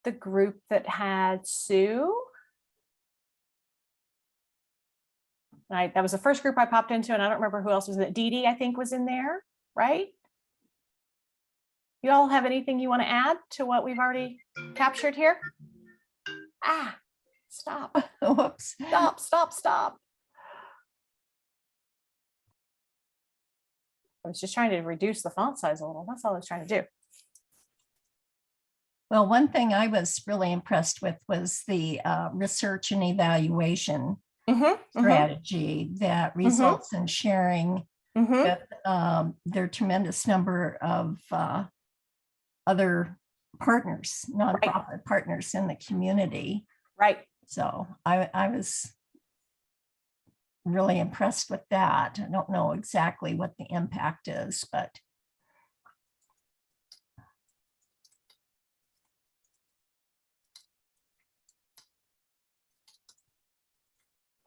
B: the group that had Sue? That was the first group I popped into, and I don't remember who else was in it. Dee Dee, I think, was in there, right? You all have anything you want to add to what we've already captured here? Stop.
D: Whoops.
B: Stop. I was just trying to reduce the font size a little. That's all I was trying to do.
D: Well, one thing I was really impressed with was the research and evaluation strategy that results in sharing with their tremendous number of other partners, nonprofit partners in the community.
B: Right.
D: So I was really impressed with that. I don't know exactly what the impact is, but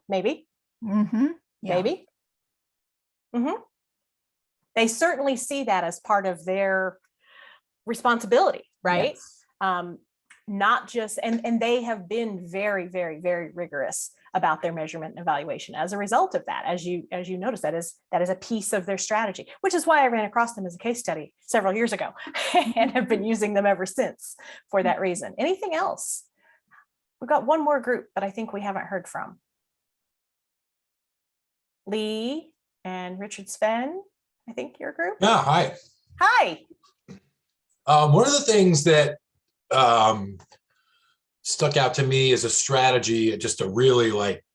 B: maybe. Maybe. They certainly see that as part of their responsibility, right? Yes. Not just, and they have been very, very, very rigorous about their measurement and evaluation as a result of that. As you notice, that is a piece of their strategy, which is why I ran across them as a case study several years ago and have been using them ever since for that reason. Anything else? We've got one more group that I think we haven't heard from. Lee and Richard Sven, I think your group.
E: Yeah, hi.
B: Hi.
E: One of the things that stuck out to me as a strategy at just a really like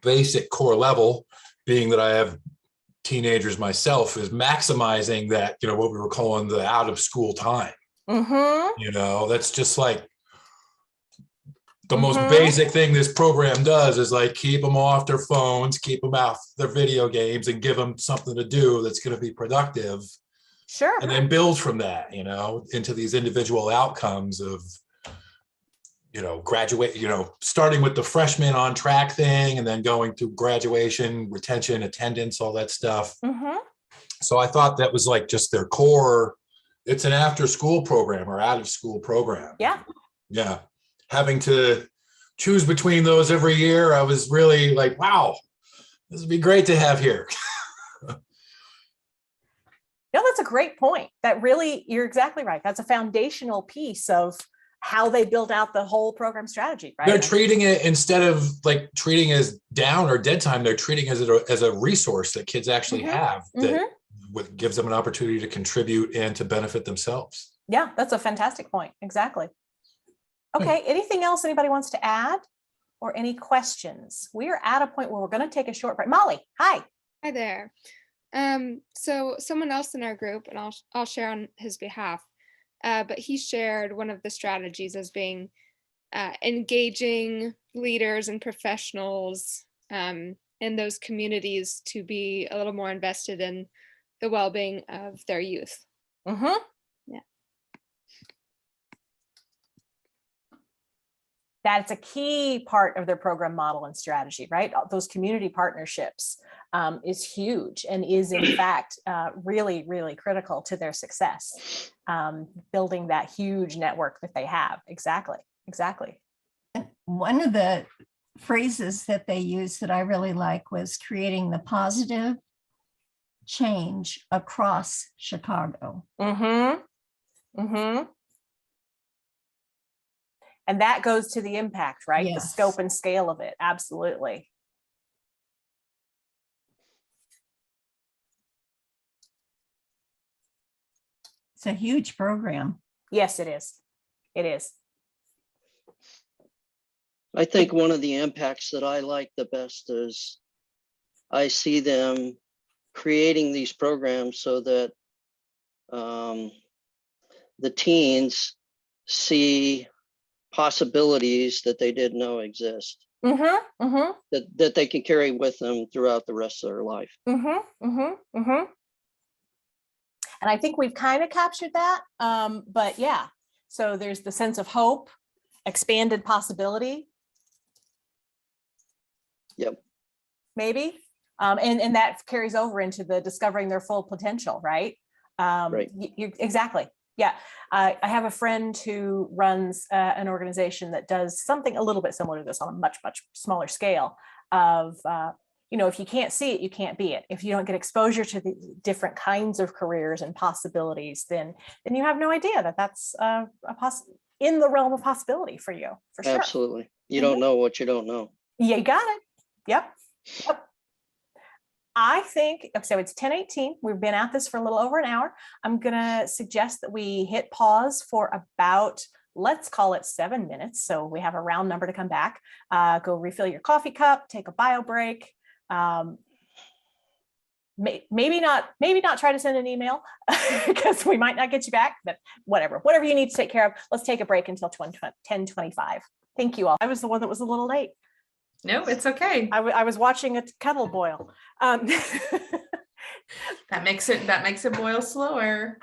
E: basic core level, being that I have teenagers myself, is maximizing that, what we were calling the out of school time. That's just like the most basic thing this program does is like keep them off their phones, keep them off their video games, and give them something to do that's going to be productive.
B: Sure.
E: And then build from that, into these individual outcomes of, graduate, starting with the freshman on track thing and then going to graduation, retention, attendance, all that stuff. So I thought that was like just their core. It's an after school program or out of school program.
B: Yeah.
E: Yeah. Having to choose between those every year, I was really like, wow, this would be great to have here.
B: No, that's a great point. That really, you're exactly right. That's a foundational piece of how they build out the whole program strategy, right?
E: They're treating it, instead of like treating as down or dead time, they're treating it as a resource that kids actually have that gives them an opportunity to contribute and to benefit themselves.
B: Yeah, that's a fantastic point. Exactly. Okay, anything else anybody wants to add or any questions? We are at a point where we're going to take a short break. Molly, hi.
H: Hi there. So someone else in our group, and I'll share on his behalf, but he shared one of the strategies as being engaging leaders and professionals in those communities to be a little more invested in the well-being of their youth. Yeah.
B: That's a key part of their program model and strategy, right? Those community partnerships is huge and is in fact really, really critical to their success. Building that huge network that they have. Exactly.
D: One of the phrases that they used that I really like was creating the positive change across Chicago.
B: And that goes to the impact, right?
D: Yes.
B: The scope and scale of it. Absolutely.
D: It's a huge program.
B: Yes, it is. It is.
I: I think one of the impacts that I like the best is I see them creating these programs so that the teens see possibilities that they didn't know exist, that they can carry with them throughout the rest of their life.
B: And I think we've kind of captured that. But yeah, so there's the sense of hope, expanded possibility.
I: Yep.
B: Maybe. And that carries over into the discovering their full potential, right?
I: Right.
B: Exactly. Yeah. I have a friend who runs an organization that does something a little bit similar to this on a much, much smaller scale of, if you can't see it, you can't be it. If you don't get exposure to the different kinds of careers and possibilities, then you have no idea that that's in the realm of possibility for you, for sure.
I: Absolutely. You don't know what you don't know.
B: Yeah, you got it. Yep. I think, so it's 10:18. We've been at this for a little over an hour. I'm going to suggest that we hit pause for about, let's call it 7 minutes. So we have a round number to come back. Go refill your coffee cup, take a bio break. Maybe not try to send an email because we might not get you back, but whatever you need to take care of. Let's take a break until 10:25. Thank you all. I was the one that was a little late.
A: No, it's okay.
B: I was watching a kettle boil.
A: That makes it boil slower.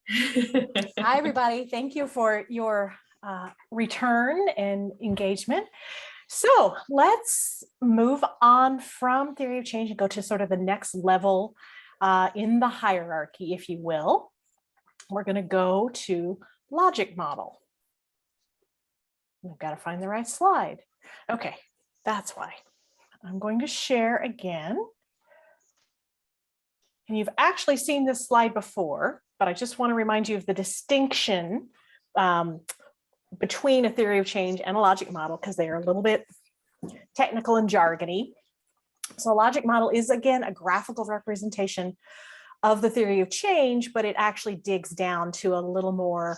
B: Hi, everybody. Thank you for your return and engagement. So let's move on from theory of change and go to sort of the next level in the hierarchy, if you will. We're going to go to logic model. I've got to find the right slide. Okay, that's why. I'm going to share again. And you've actually seen this slide before, but I just want to remind you of the distinction between a theory of change and a logic model, because they are a little bit technical and jargony. So a logic model is, again, a graphical representation of the theory of change, but it actually digs down to a little more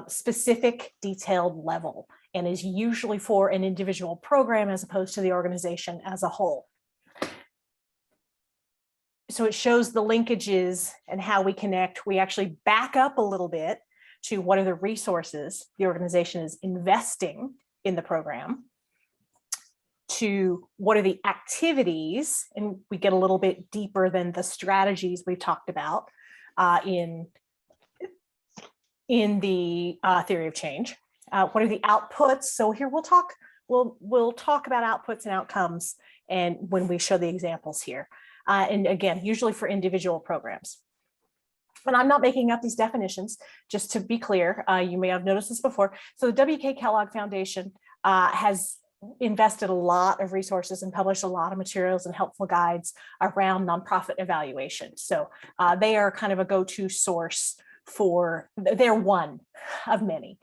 B: specific, detailed level, and is usually for an individual program as opposed to the organization as a whole. So it shows the linkages and how we connect. We actually back up a little bit to what are the resources the organization is investing in the program, to what are the activities, and we get a little bit deeper than the strategies we talked about in the theory of change. What are the outputs? So here we'll talk about outputs and outcomes, and when we show the examples here, and again, usually for individual programs. And I'm not making up these definitions, just to be clear. You may have noticed this before. So the W.K. Kellogg Foundation has invested a lot of resources and published a lot of materials and helpful guides around nonprofit evaluation. So they are kind of a go-to source for, they're one of many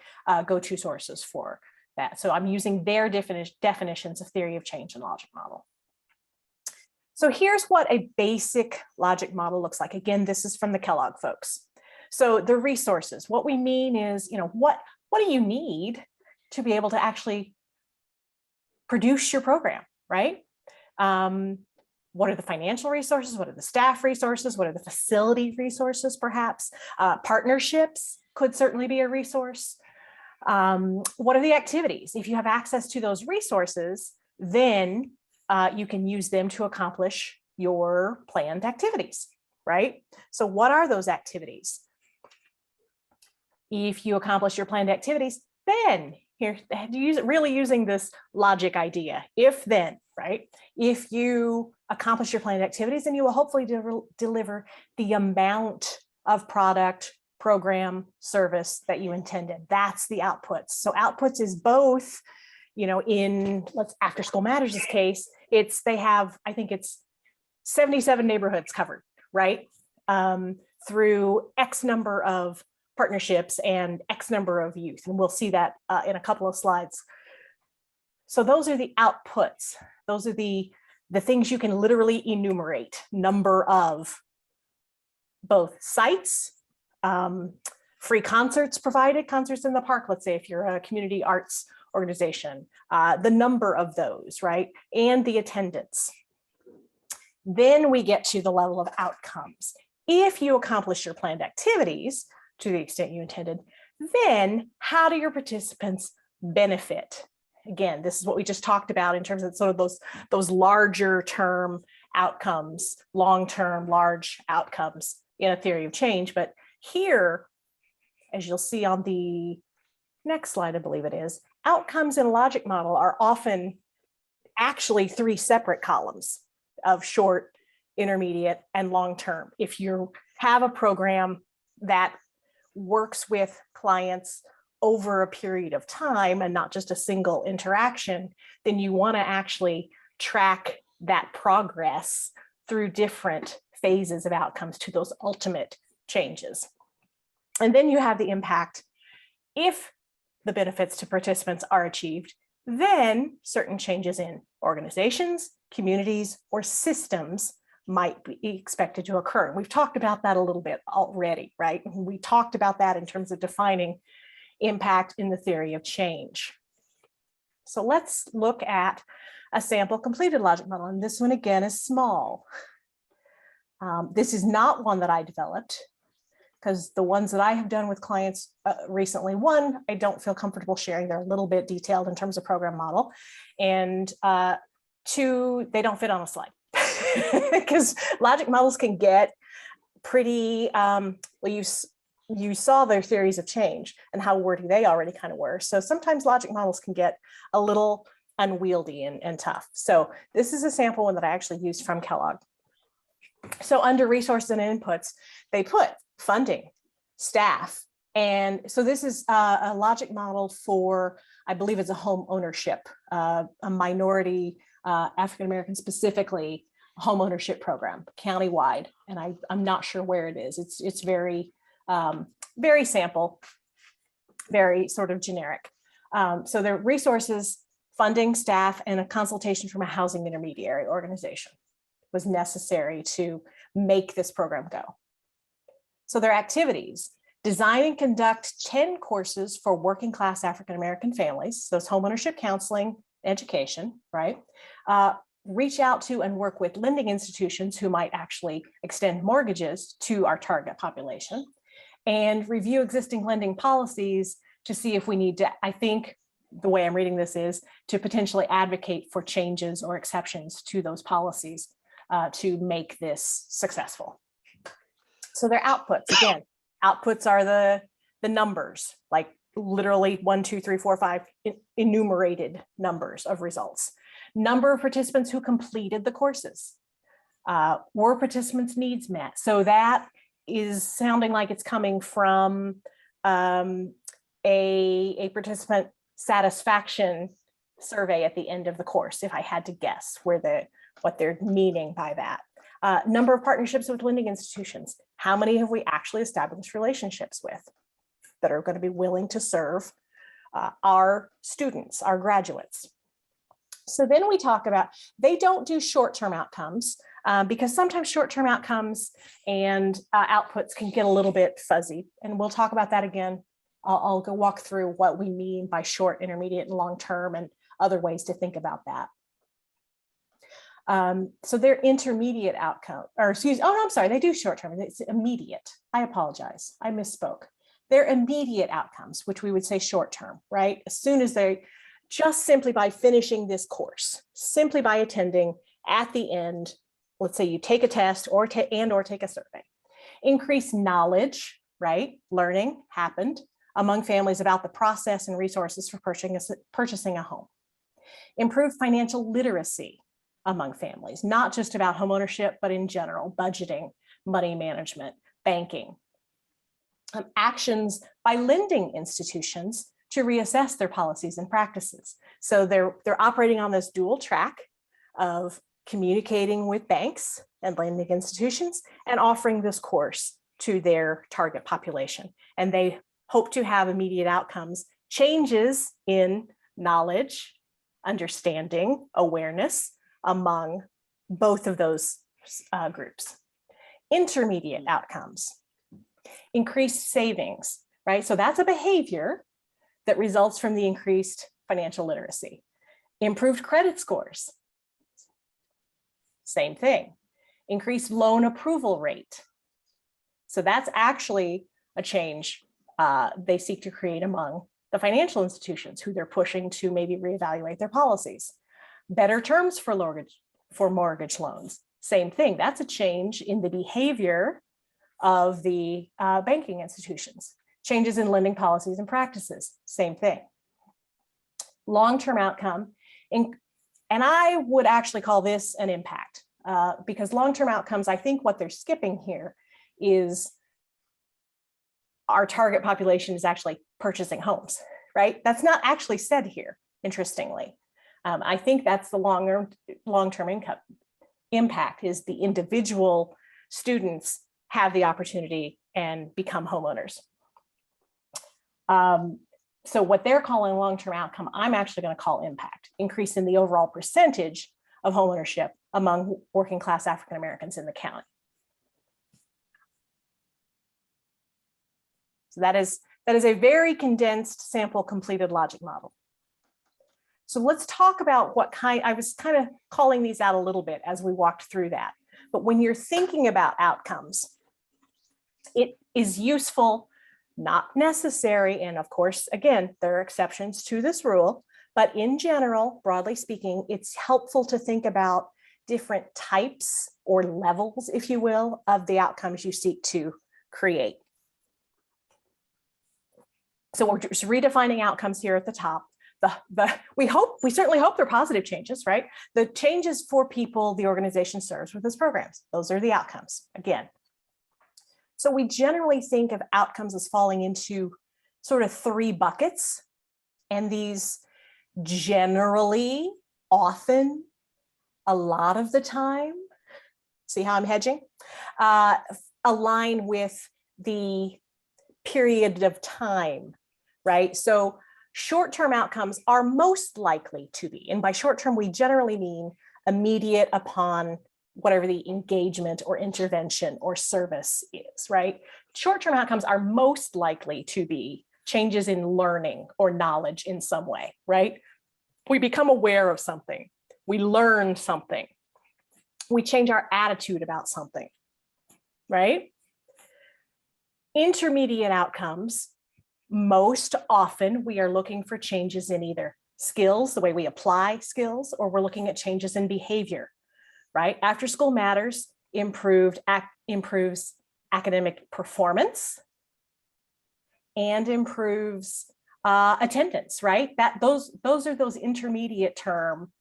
B: go-to sources for that. So I'm using their definitions of theory of change and logic model. So here's what a basic logic model looks like. Again, this is from the Kellogg folks. So the resources, what we mean is, what do you need to be able to actually produce your program, right? What are the financial resources? What are the staff resources? What are the facility resources, perhaps? Partnerships could certainly be a resource. What are the activities? If you have access to those resources, then you can use them to accomplish your planned activities, right? So what are those activities? If you accomplish your planned activities, then here, really using this logic idea, if then, right? If you accomplish your planned activities, then you will hopefully deliver the amount of product, program, service that you intended. That's the outputs. So outputs is both, in After School Matters' case, they have, I think it's 77 neighborhoods covered, right? Through X number of partnerships and X number of youth. And we'll see that in a couple of slides. So those are the outputs. Those are the things you can literally enumerate: number of both sites, free concerts provided, concerts in the park, let's say if you're a community arts organization, the number of those, right? And the attendance. Then we get to the level of outcomes. If you accomplish your planned activities to the extent you intended, Then how do your participants benefit? Again, this is what we just talked about in terms of sort of those larger term outcomes, long-term large outcomes in a theory of change. But here, as you'll see on the next slide, I believe it is, outcomes in a logic model are often actually 3 separate columns of short, intermediate, and long-term. If you have a program that works with clients over a period of time and not just a single interaction, then you want to actually track that progress through different phases of outcomes to those ultimate changes. And then you have the impact. If the benefits to participants are achieved, then certain changes in organizations, communities, or systems might be expected to occur. We've talked about that a little bit already, right? We talked about that in terms of defining impact in the theory of change. So let's look at a sample completed logic model. And this one again is small. This is not one that I developed, because the ones that I have done with clients recently, one, I don't feel comfortable sharing. They're a little bit detailed in terms of program model. And 2, they don't fit on a slide. Because logic models can get pretty, well, you saw their theories of change and how wordy they already kind of were. So sometimes logic models can get a little unwieldy and tough. So this is a sample one that I actually used from Kellogg. So under resources and inputs, they put funding, staff. And so this is a logic model for, I believe it's a home ownership, a minority, African-American specifically, home ownership program, countywide. And I'm not sure where it is. It's very, very sample, very sort of generic. So there are resources, funding, staff, and a consultation from a housing intermediary organization was necessary to make this program go. So their activities: design and conduct 10 courses for working class African-American families. So it's homeownership counseling, education, right? Reach out to and work with lending institutions who might actually extend mortgages to our target population, and review existing lending policies to see if we need to, I think the way I'm reading this is to potentially advocate for changes or exceptions to those policies to make this successful. So their outputs, again, outputs are the numbers, like literally 1, 2, 3, 4, 5 enumerated numbers of results. Number of participants who completed the courses. Were participants' needs met? So that is sounding like it's coming from a participant satisfaction survey at the end of the course, if I had to guess what they're meaning by that. Number of partnerships with lending institutions. How many have we actually established relationships with that are going to be willing to serve our students, our graduates? So then we talk about, they don't do short-term outcomes because sometimes short-term outcomes and outputs can get a little bit fuzzy. And we'll talk about that again. I'll go walk through what we mean by short, intermediate, and long-term and other ways to think about that. So their intermediate outcome, or excuse, oh, no, I'm sorry, they do short-term, it's immediate. I apologize, I misspoke. Their immediate outcomes, which we would say short-term, right? As soon as they, just simply by finishing this course, simply by attending at the end, let's say you take a test or take a survey. Increase knowledge, right? Learning happened among families about the process and resources for purchasing a home. Improve financial literacy among families, not just about homeownership, but in general, budgeting, money management, banking. Actions by lending institutions to reassess their policies and practices. So they're operating on this dual track of communicating with banks and lending institutions and offering this course to their target population. And they hope to have immediate outcomes, changes in knowledge, understanding, awareness among both of those groups. Intermediate outcomes, increased savings, right? So that's a behavior that results from the increased financial literacy. Improved credit scores, same thing. Increased loan approval rate. So that's actually a change they seek to create among the financial institutions who they're pushing to maybe reevaluate their policies. Better terms for mortgage loans, same thing. That's a change in the behavior of the banking institutions. Changes in lending policies and practices, same thing. Long-term outcome, and I would actually call this an impact, because long-term outcomes, I think what they're skipping here is our target population is actually purchasing homes, right? That's not actually said here, interestingly. I think that's the long-term income impact, is the individual students have the opportunity and become homeowners. So what they're calling long-term outcome, I'm actually going to call impact, increase in the overall percentage of homeownership among working class African Americans in the county. So that is a very condensed sample completed logic model. So let's talk about I was kind of calling these out a little bit as we walked through that. But when you're thinking about outcomes, it is useful, not necessary, and of course, again, there are exceptions to this rule, but in general, broadly speaking, it's helpful to think about different types or levels, if you will, of the outcomes you seek to create. So we're just redefining outcomes here at the top. We certainly hope they're positive changes, right? The changes for people the organization serves with its programs. Those are the outcomes, again. So we generally think of outcomes as falling into sort of 3 buckets. And these generally, often, a lot of the time, see how I'm hedging? Align with the period of time, right? So short-term outcomes are most likely to be, and by short-term, we generally mean immediate upon whatever the engagement or intervention or service is, right? Short-term outcomes are most likely to be changes in learning or knowledge in some way, right? We become aware of something, we learn something, we change our attitude about something, right? Intermediate outcomes, most often we are looking for changes in either skills, the way we apply skills, or we're looking at changes in behavior, right? After school matters, improves academic performance and improves attendance, right? Those are those intermediate term.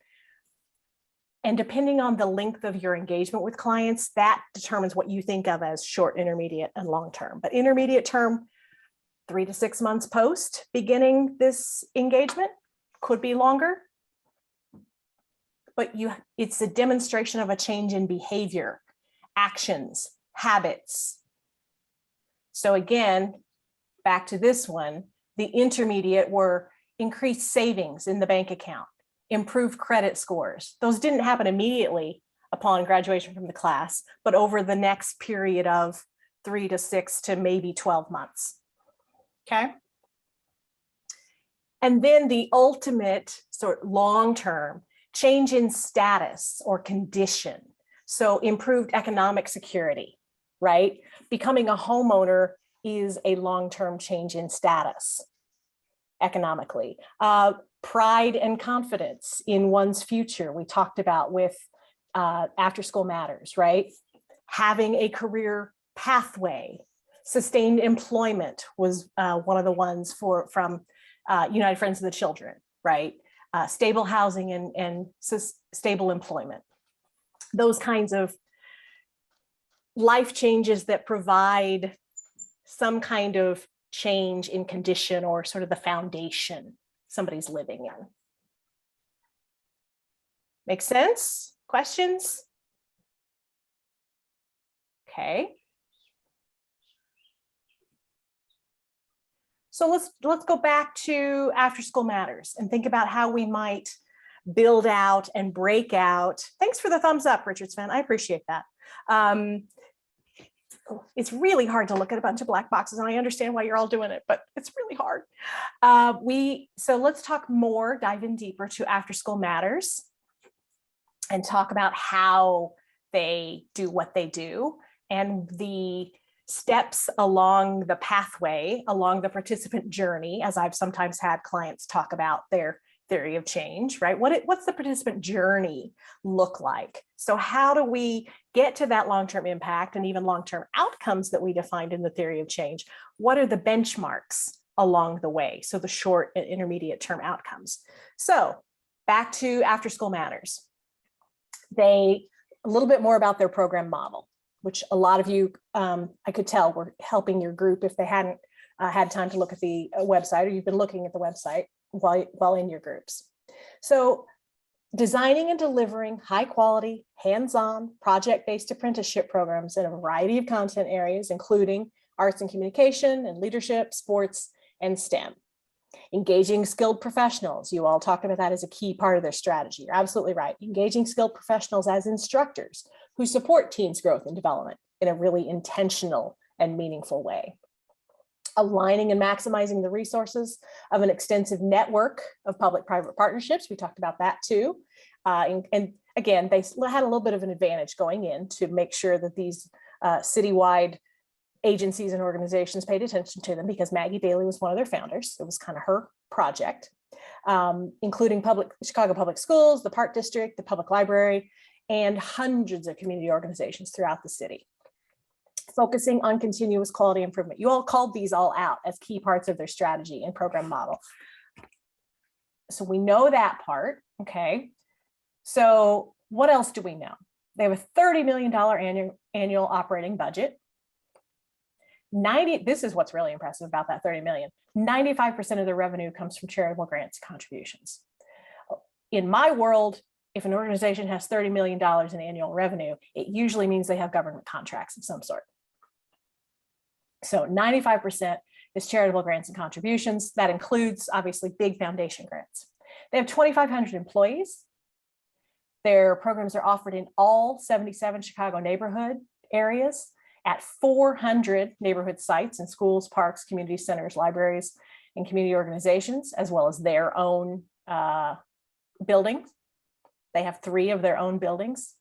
B: And depending on the length of your engagement with clients, that determines what you think of as short, intermediate, and long term. But intermediate term, 3 to 6 months post beginning this engagement, could be longer. But it's a demonstration of a change in behavior, actions, habits. So again, back to this one, the intermediate were increased savings in the bank account, improved credit scores. Those didn't happen immediately upon graduation from the class, but over the next period of 3 to 6 to maybe 12 months. Okay. And then the ultimate sort of long-term change in status or condition. So improved economic security, right? Becoming a homeowner is a long-term change in status economically. Pride and confidence in one's future, we talked about with After School Matters, right? Having a career pathway. Sustained employment was one of the ones from United Friends of the Children, right? Stable housing and stable employment. Those kinds of life changes that provide some kind of change in condition or sort of the foundation somebody's living in. Make sense? Questions? Okay. So let's go back to After School Matters and think about how we might build out and break out. Thanks for the thumbs up, Richard Sven. I appreciate that. It's really hard to look at a bunch of black boxes, and I understand why you're all doing it, but it's really hard. So let's talk more, dive in deeper to After School Matters and talk about how they do what they do and the steps along the pathway, along the participant journey, as I've sometimes had clients talk about their theory of change, right? What's the participant journey look like? So how do we get to that long-term impact and even long-term outcomes that we defined in the theory of change? What are the benchmarks along the way? So the short and intermediate term outcomes. So back to After School Matters. A little bit more about their program model, which a lot of you, I could tell, were helping your group if they hadn't had time to look at the website, or you've been looking at the website while in your groups. So designing and delivering high quality, hands-on, project-based apprenticeship programs in a variety of content areas, including arts and communication and leadership, sports, and STEM. Engaging skilled professionals. You all talked about that as a key part of their strategy. You're absolutely right. Engaging skilled professionals as instructors who support teens' growth and development in a really intentional and meaningful way. Aligning and maximizing the resources of an extensive network of public-private partnerships. We talked about that too. And again, they had a little bit of an advantage going in to make sure that these citywide agencies and organizations paid attention to them, because Maggie Bailey was one of their founders. It was kind of her project, including Chicago Public Schools, the Park District, the Public Library, and hundreds of community organizations throughout the city. Focusing on continuous quality improvement. You all called these all out as key parts of their strategy and program model. So we know that part, okay? So what else do we know? They have a $30 million annual operating budget. This is what's really impressive about that 30 million. 95% of their revenue comes from charitable grants and contributions. In my world, if an organization has $30 million in annual revenue, it usually means they have government contracts of some sort. So 95% is charitable grants and contributions. That includes obviously big foundation grants. They have 2,500 employees. Their programs are offered in all 77 Chicago neighborhood areas at 400 neighborhood sites in schools, parks, community centers, libraries, and community organizations, as well as their own buildings. They have 3 of their own buildings.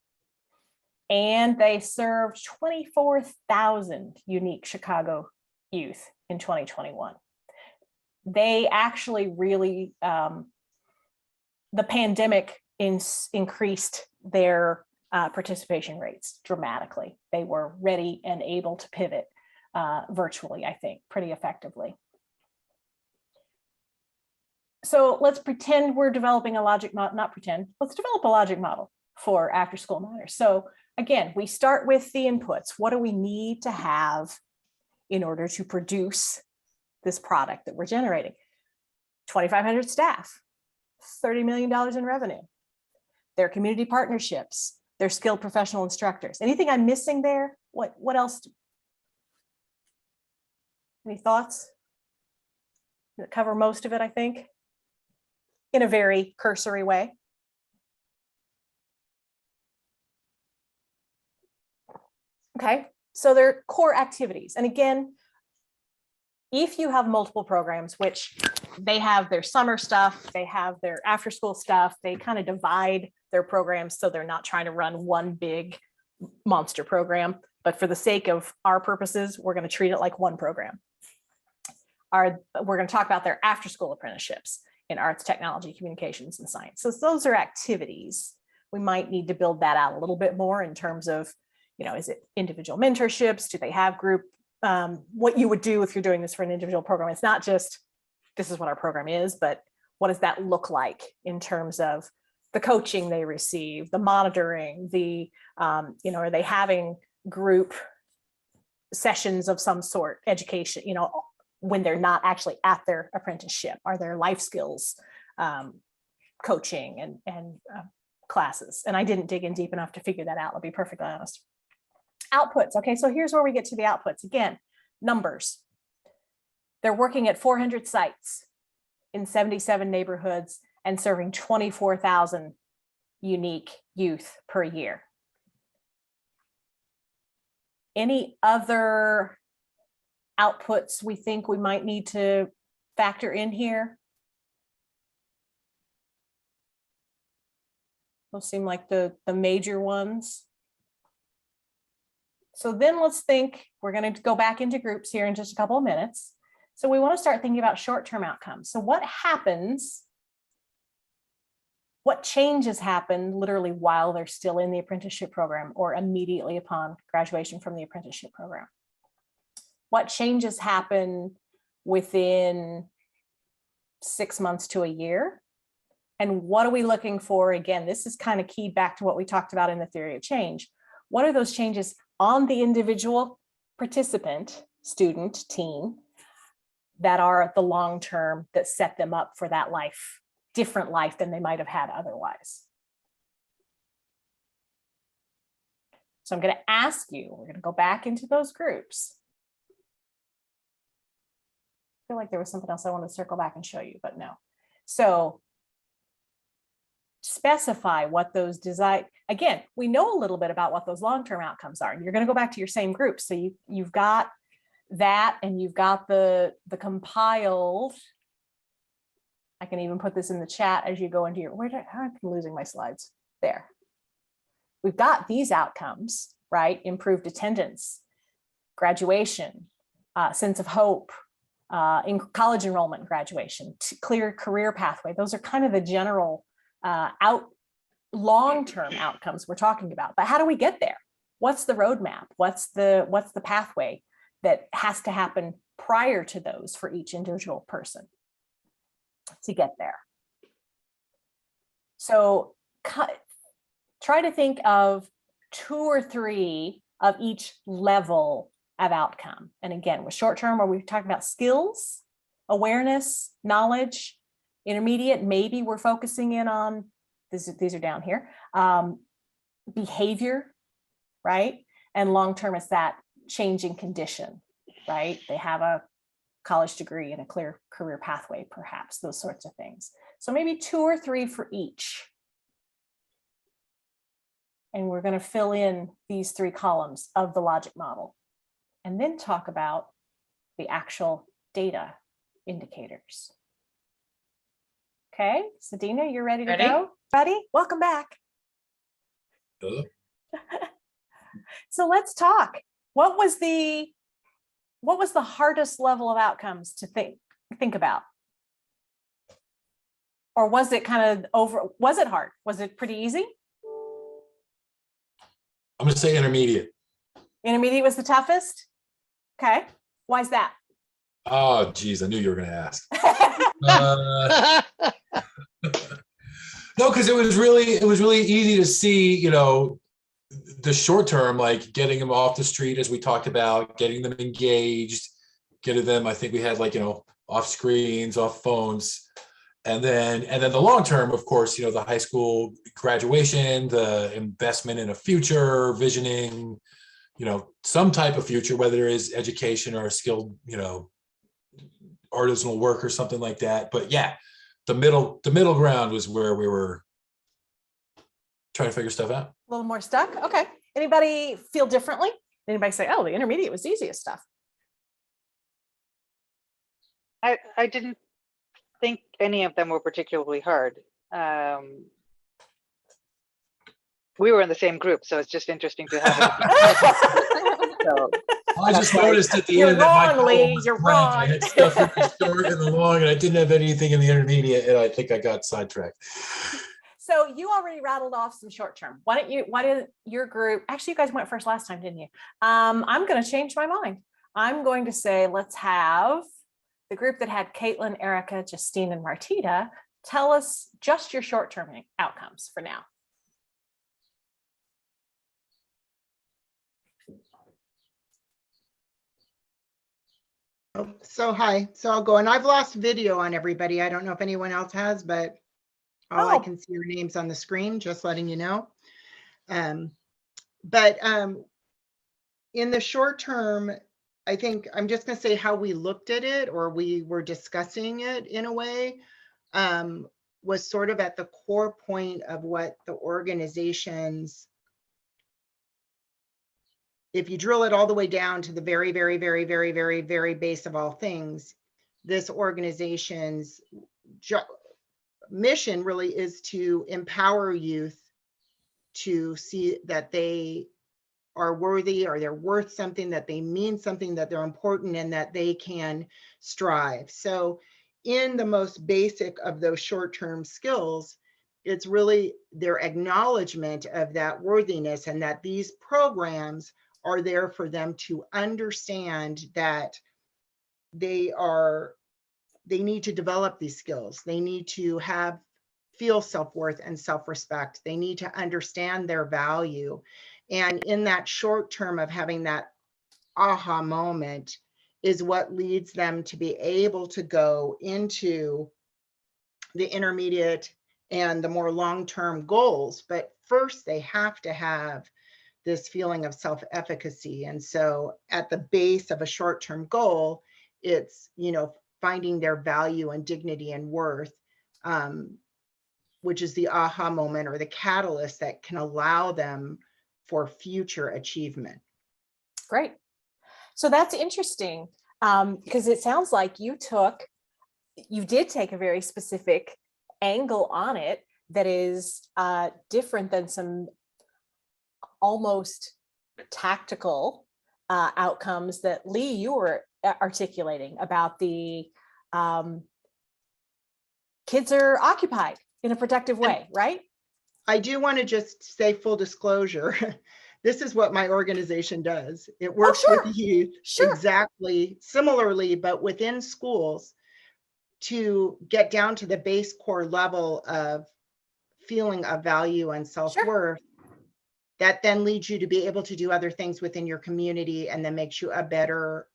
B: And they served 24,000 unique Chicago youth in 2021. They actually really, the pandemic increased their participation rates dramatically. They were ready and able to pivot virtually, I think, pretty effectively. So let's pretend we're developing a logic model, not pretend, let's develop a logic model for After School Matters. So again, we start with the inputs. What do we need to have in order to produce this product that we're generating? 2,500 staff, $30 million in revenue, their community partnerships, their skilled professional instructors. Anything I'm missing there? What else? Any thoughts? Did it cover most of it, I think, in a very cursory way? Okay, so they're core activities. And again, if you have multiple programs, which they have their summer stuff, they have their after school stuff, they kind of divide their programs so they're not trying to run one big monster program. But for the sake of our purposes, we're going to treat it like one program. We're going to talk about their after school apprenticeships in arts, technology, communications, and science. So those are activities. We might need to build that out a little bit more in terms of, is it individual mentorships? Do they have group? What you would do if you're doing this for an individual program. It's not just, this is what our program is, but what does that look like in terms of the coaching they receive, the monitoring, are they having group sessions of some sort, education, when they're not actually at their apprenticeship? Are there life skills coaching and classes? And I didn't dig in deep enough to figure that out, I'll be perfectly honest. Outputs. Okay, so here's where we get to the outputs. Again, numbers. They're working at 400 sites in 77 neighborhoods and serving 24,000 unique youth per year. Any other outputs we think we might need to factor in here? Those seem like the major ones. So then let's think, we're going to go back into groups here in just a couple of minutes. So we want to start thinking about short-term outcomes. So what happens, what changes happen literally while they're still in the apprenticeship program or immediately upon graduation from the apprenticeship program? What changes happen within 6 months to a year? And what are we looking for? Again, this is kind of key back to what we talked about in the theory of change. What are those changes on the individual participant, student, teen, that are the long-term, that set them up for that life, different life than they might have had otherwise? So I'm going to ask you, we're going to go back into those groups. I feel like there was something else I wanted to circle back and show you, but no. So specify what those design, again, we know a little bit about what those long-term outcomes are. You're going to go back to your same group. So you've got that, and you've got the compiled. I can even put this in the chat as you go into your, I'm losing my slides there. We've got these outcomes, right? Improved attendance, graduation, sense of hope, in college enrollment, graduation, clear career pathway. Those are kind of the general long-term outcomes we're talking about. But how do we get there? What's the roadmap? What's the pathway that has to happen prior to those for each individual person to get there? So try to think of 2 or 3 of each level of outcome. And again, with short-term, where we're talking about skills, awareness, knowledge. Intermediate, maybe we're focusing in on, these are down here, behavior, right? And long-term is that changing condition, right? They have a college degree and a clear career pathway, perhaps, those sorts of things. So maybe 2 or 3 for each. And we're going to fill in these 3 columns of the logic model, and then talk about the actual data indicators. Okay, Sadina, you're ready to go? Ready? Welcome back. So let's talk. What was the hardest level of outcomes to think about? Or was it kind of was it hard? Was it pretty easy?
E: I'm going to say intermediate. Intermediate
B: was the toughest? Okay, why is that?
E: Oh, geez, I knew you were going to ask. No, because it was really easy to see, you know, the short term, like getting them off the street, as we talked about, getting them engaged, getting them, I think we had, like, you know, off screens, off phones. And then the long term, of course, you know, the high school graduation, the investment in a future, visioning, you know, some type of future, whether it is education or a skilled, you know, artisanal work or something like that. But yeah, the middle ground was where we were trying to figure stuff out.
B: A little more stuck. Okay. Anybody feel differently? Anybody say, oh, the intermediate was the easiest stuff?
G: I didn't think any of them were particularly hard. We were in the same group, so it's just interesting to have it. So,
E: I just noticed at the end that my column was
B: you're
E: blank.
B: wrong.
E: I had stuff in the short and the long, and I didn't have anything in the intermediate, and I think I got sidetracked.
B: So you already rattled off some short term. Why did your group, actually you guys went first last time, didn't you? I'm going to change my mind. I'm going to say, let's have the group that had Caitlin, Erica, Justine, and Martita tell us just your short term outcomes for now.
J: So hi, so I'll go, and I've lost video on everybody. I don't know if anyone else has, but all I can see your names on the screen, just letting you know. But in the short term, I think I'm just going to say how we looked at it, or we were discussing it in a way, was sort of at the core point of what the organizations, if you drill it all the way down to the very, very, very, very, very, very base of all things, this organization's mission really is to empower youth to see that they are worthy, or they're worth something, that they mean something, that they're important, and that they can strive. So in the most basic of those short-term skills, it's really their acknowledgement of that worthiness, and that these programs are there for them to understand that they need to develop these skills. They need to feel self-worth and self-respect. They need to understand their value. And in that short term of having that aha moment is what leads them to be able to go into the intermediate and the more long-term goals. But first, they have to have this feeling of self-efficacy. And so at the base of a short-term goal, it's, finding their value and dignity and worth, which is the aha moment or the catalyst that can allow them for future achievement.
B: Great. So that's interesting, because it sounds like you did take a very specific angle on it that is different than some almost tactical outcomes that Lee, you were articulating about the kids are occupied in a productive way, right?
J: I do want to just say full disclosure. This is what my organization does. It works with youth exactly similarly, but within schools, to get down to the base core level of feeling of value and self-worth. That then leads you to be able to do other things within your community, and then makes you a better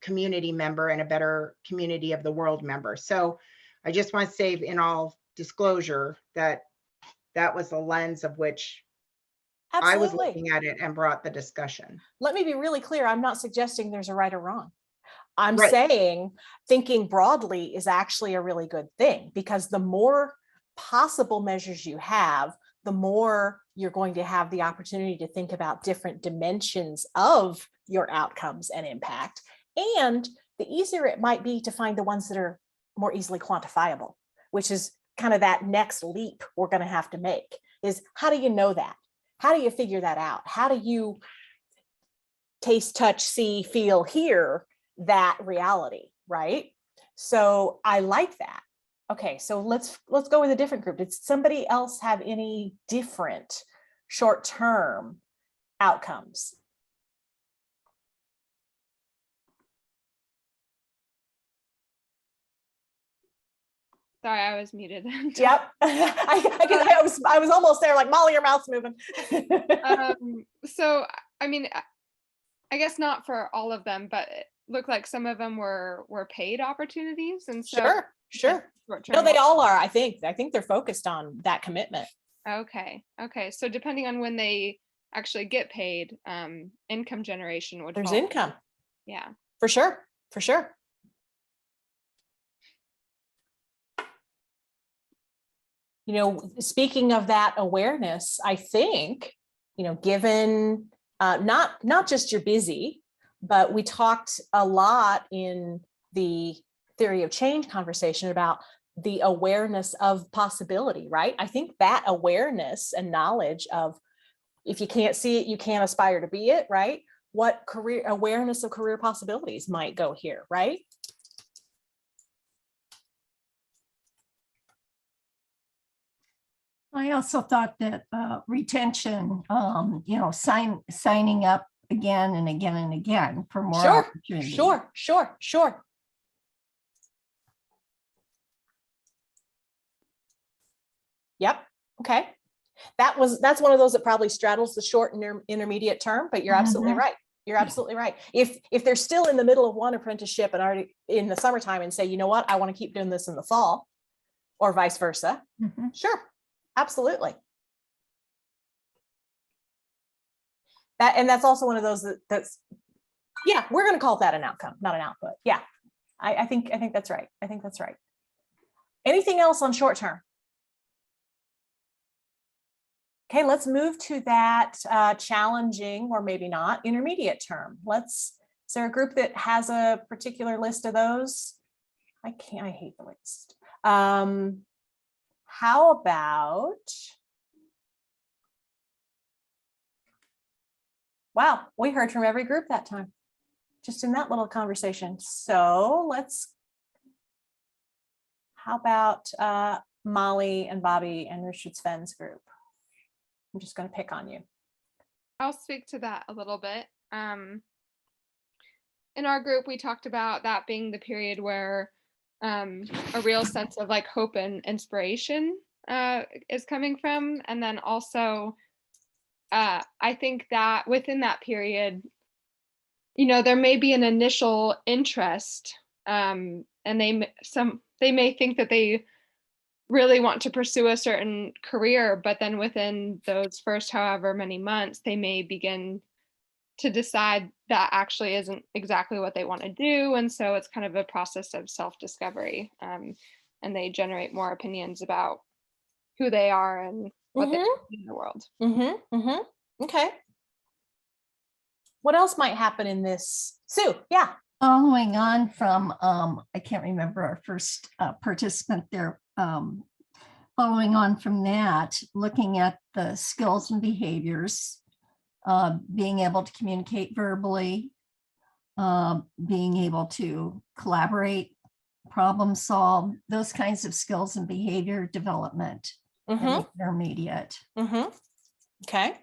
J: community member and a better community of the world member. So I just want to say in all disclosure that that was the lens of which I was looking at it and brought the discussion.
B: Let me be really clear. I'm not suggesting there's a right or wrong. I'm saying thinking broadly is actually a really good thing, because the more possible measures you have, the more you're going to have the opportunity to think about different dimensions of your outcomes and impact. And the easier it might be to find the ones that are more easily quantifiable, which is kind of that next leap we're going to have to make, is how do you know that? How do you figure that out? How do you taste, touch, see, feel, hear that reality, right? So I like that. Okay, so let's go with a different group. Did somebody else have any different short-term outcomes?
H: Sorry, I was muted.
B: Yep. I was almost there, like, Molly, your mouth's moving.
H: So, I mean, I guess not for all of them, but it looked like some of them were paid opportunities. And so
B: Sure. No, they all are. I think they're focused on that commitment.
H: Okay. So depending on when they actually get paid, income generation would
B: There's
H: follow.
B: income.
H: Yeah.
B: For sure. Speaking of that awareness, I think, given not just you're busy, but we talked a lot in the theory of change conversation about the awareness of possibility, right? I think that awareness and knowledge of, if you can't see it, you can't aspire to be it, right? What awareness of career possibilities might go here, right?
D: I also thought that retention, signing up again and again and again for more opportunities.
B: Sure. Yep. Okay. That's one of those that probably straddles the short and intermediate term, but you're absolutely right. You're absolutely right. If they're still in the middle of one apprenticeship and already in the summertime and say, you know what, I want to keep doing this in the fall, or vice versa. Sure. Absolutely. That's also one of those that's, yeah, we're going to call that an outcome, not an output. Yeah. I think that's right. Anything else on short term? Okay, let's move to that challenging, or maybe not, intermediate term. Is there a group that has a particular list of those? I hate the list. How about, Wow, we heard from every group that time, just in that little conversation. So how about Molly and Bobby and Richard Sven's group? I'm just going to pick on you.
H: I'll speak to that a little bit. In our group, we talked about that being the period where a real sense of like hope and inspiration is coming from. And then also, I think that within that period, there may be an initial interest, and they may think that they really want to pursue a certain career, but then within those first however many months, they may begin to decide that actually isn't exactly what they want to do. And so it's kind of a process of self-discovery, and they generate more opinions about who they are and what they're doing in the world.
B: Okay. What else might happen in this? Sue, yeah.
D: Following on from, I can't remember our first participant there. Following on from that, looking at the skills and behaviors, being able to communicate verbally, being able to collaborate, problem solve, those kinds of skills and behavior development in the intermediate.
B: Okay.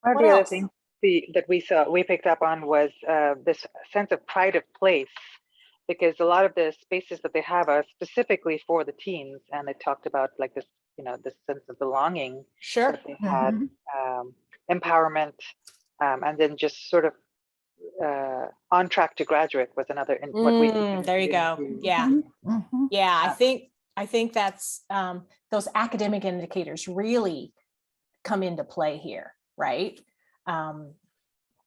G: One of the other things that we picked up on was this sense of pride of place, because a lot of the spaces that they have are specifically for the teens, and they talked about like this, this sense of belonging.
B: Sure.
G: That they had, empowerment, and then just sort of on track to graduate was another.
B: There you go. Yeah. Yeah. I think that's those academic indicators really come into play here, right?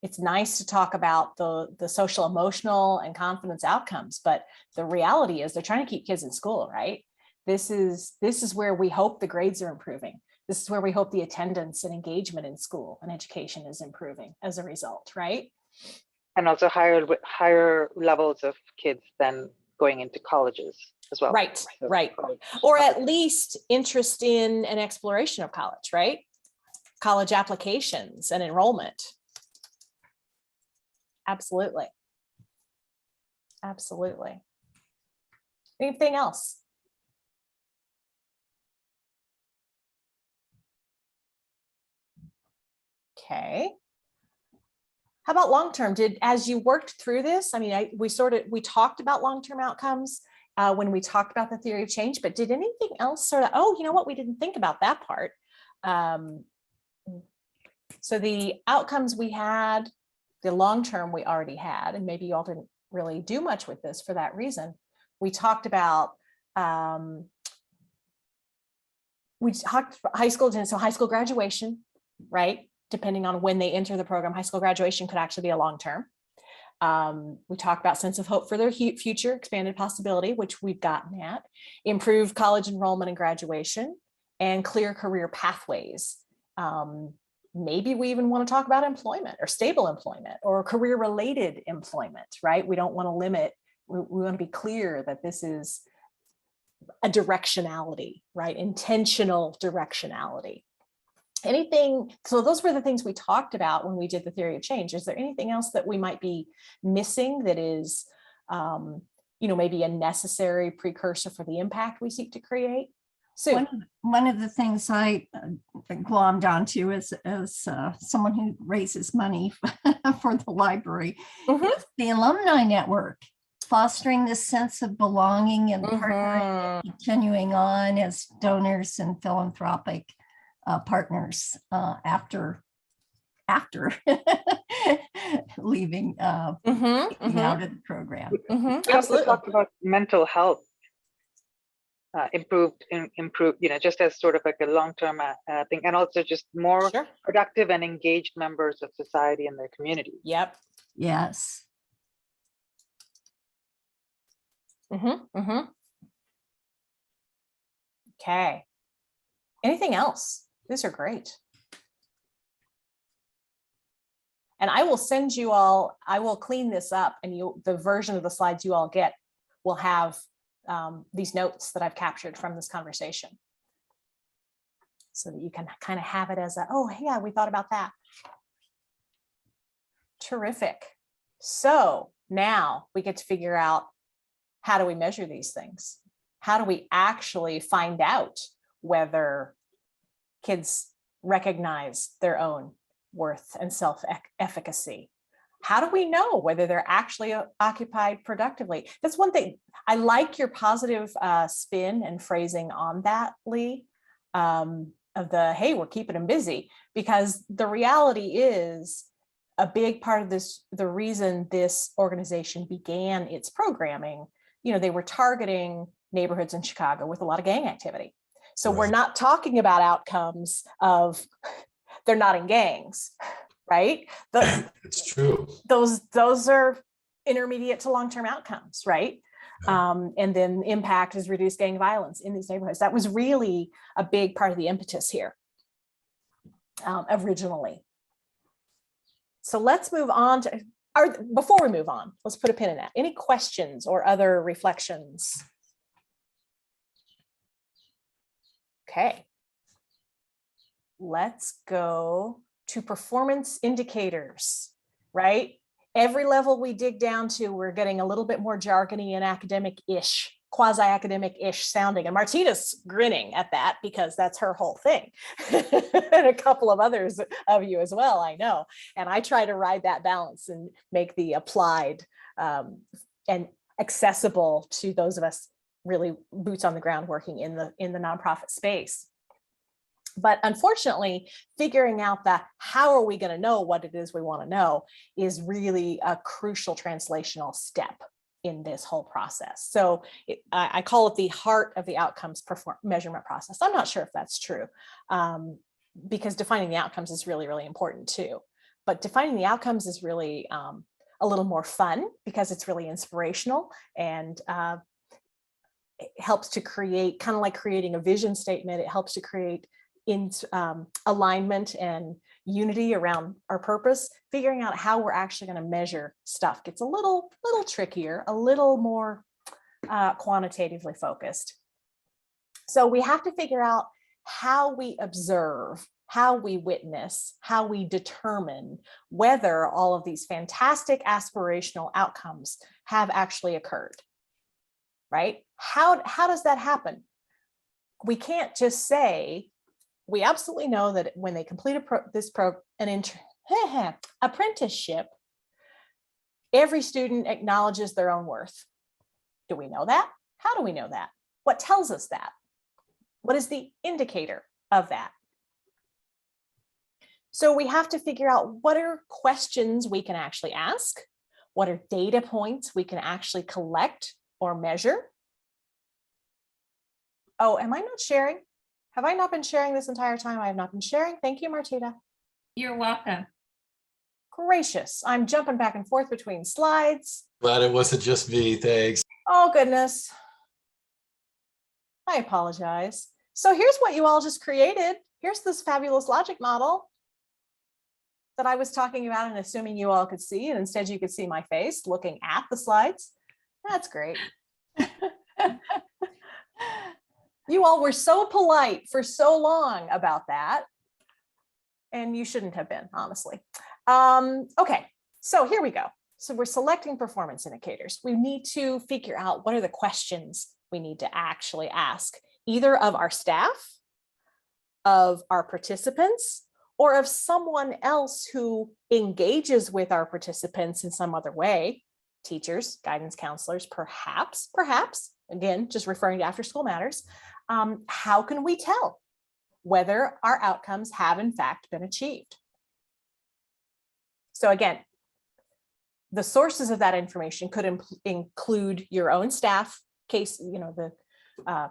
B: It's nice to talk about the social, emotional, and confidence outcomes, but the reality is they're trying to keep kids in school, right? This is where we hope the grades are improving. This is where we hope the attendance and engagement in school and education is improving as a result, right?
G: And also higher levels of kids than going into colleges as well.
B: Right, right. Or at least interest in an exploration of college, right? College applications and enrollment. Absolutely. Absolutely. Anything else? Okay. How about long-term? As you worked through this, I mean, we talked about long-term outcomes when we talked about the theory of change, but did anything else sort of, oh, you know what, we didn't think about that part. So the outcomes we had, the long-term we already had, and maybe you all didn't really do much with this for that reason. We talked about, high school, so high school graduation, right? Depending on when they enter the program, high school graduation could actually be a long-term. We talked about sense of hope for their future, expanded possibility, which we've gotten at, improved college enrollment and graduation, and clear career pathways. Maybe we even want to talk about employment or stable employment or career-related employment, right? We don't want to limit, we want to be clear that this is a directionality, right? Intentional directionality. Anything, so those were the things we talked about when we did the theory of change. Is there anything else that we might be missing that is, maybe a necessary precursor for the impact we seek to create? Sue.
D: One of the things I glommed onto as someone who raises money for the library is the alumni network, fostering this sense of belonging and partnering, and continuing on as donors and philanthropic partners after leaving out of the program.
G: We also talked about mental health. Improved, just as sort of like a long-term thing, and also just more productive and engaged members of society and their community.
B: Yep.
D: Yes.
B: Okay. Anything else? These are great. And I will send you all, I will clean this up, and the version of the slides you all get will have these notes that I've captured from this conversation, so that you can kind of have it as a, oh, yeah, we thought about that. Terrific. So now we get to figure out, how do we measure these things? How do we actually find out whether kids recognize their own worth and self-efficacy? How do we know whether they're actually occupied productively? That's one thing. I like your positive spin and phrasing on that, Lee, of the, hey, we're keeping them busy, because the reality is a big part of this, the reason this organization began its programming, they were targeting neighborhoods in Chicago with a lot of gang activity. So we're not talking about outcomes of they're not in gangs, right?
E: It's true.
B: Those are intermediate to long-term outcomes, right? And then impact is reduced gang violence in these neighborhoods. That was really a big part of the impetus here originally. So let's move on to, before we move on, let's put a pin in that. Any questions or other reflections? Okay. Let's go to performance indicators, right? Every level we dig down to, we're getting a little bit more jargony and academic-ish, quasi-academic-ish sounding. And Martita's grinning at that because that's her whole thing. And a couple of others of you as well, I know. And I try to ride that balance and make the applied and accessible to those of us really boots on the ground working in the nonprofit space. But unfortunately, figuring out that how are we going to know what it is we want to know is really a crucial translational step in this whole process. So I call it the heart of the outcomes measurement process. I'm not sure if that's true, because defining the outcomes is really, really important too. But defining the outcomes is really a little more fun because it's really inspirational and it helps to create, kind of like creating a vision statement, it helps to create in alignment and unity around our purpose. Figuring out how we're actually going to measure stuff gets a little trickier, a little more quantitatively focused. So we have to figure out how we observe, how we witness, how we determine whether all of these fantastic aspirational outcomes have actually occurred, right? How does that happen? We can't just say, we absolutely know that when they complete an apprenticeship, every student acknowledges their own worth. Do we know that? How do we know that? What tells us that? What is the indicator of that? So we have to figure out what are questions we can actually ask, what are data points we can actually collect or measure. Oh, am I not sharing? Have I not been sharing this entire time? I have not been sharing. Thank you, Martita.
C: You're welcome.
B: Gracious. I'm jumping back and forth between slides.
E: Glad it wasn't just me. Thanks.
B: Oh, goodness. I apologize. So here's what you all just created. Here's this fabulous logic model that I was talking about and assuming you all could see, and instead you could see my face looking at the slides. That's great. You all were so polite for so long about that. And you shouldn't have been, honestly. Okay, so here we go. So we're selecting performance indicators. We need to figure out what are the questions we need to actually ask, either of our staff, of our participants, or of someone else who engages with our participants in some other way. Teachers, guidance counselors, perhaps, again, just referring to after school matters. How can we tell whether our outcomes have in fact been achieved? So again, the sources of that information could include your own staff, the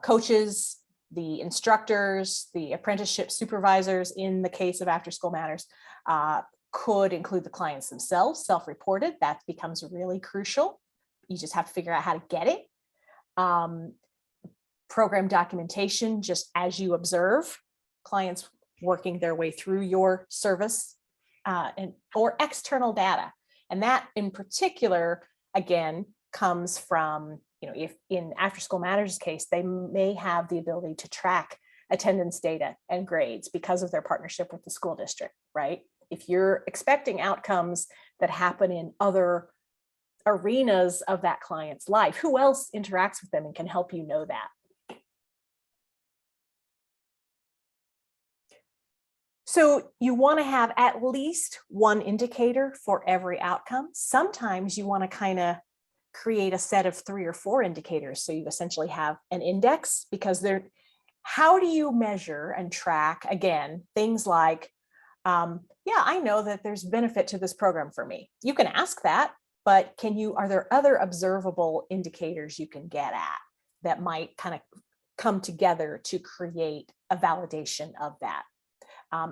B: coaches, the instructors, the apprenticeship supervisors in the case of after school matters, could include the clients themselves, self-reported. That becomes really crucial. You just have to figure out how to get it. Program documentation, just as you observe clients working their way through your service, or external data. And that in particular, again, comes from, if in After School Matters case, they may have the ability to track attendance data and grades because of their partnership with the school district, right? If you're expecting outcomes that happen in other arenas of that client's life. Who else interacts with them and can help you know that? So you want to have at least one indicator for every outcome. Sometimes you want to kind of create a set of 3 or 4 indicators. So you essentially have an index, because how do you measure and track, again, things like, yeah, I know that there's benefit to this program for me. You can ask that, but are there other observable indicators you can get at that might kind of come together to create a validation of that?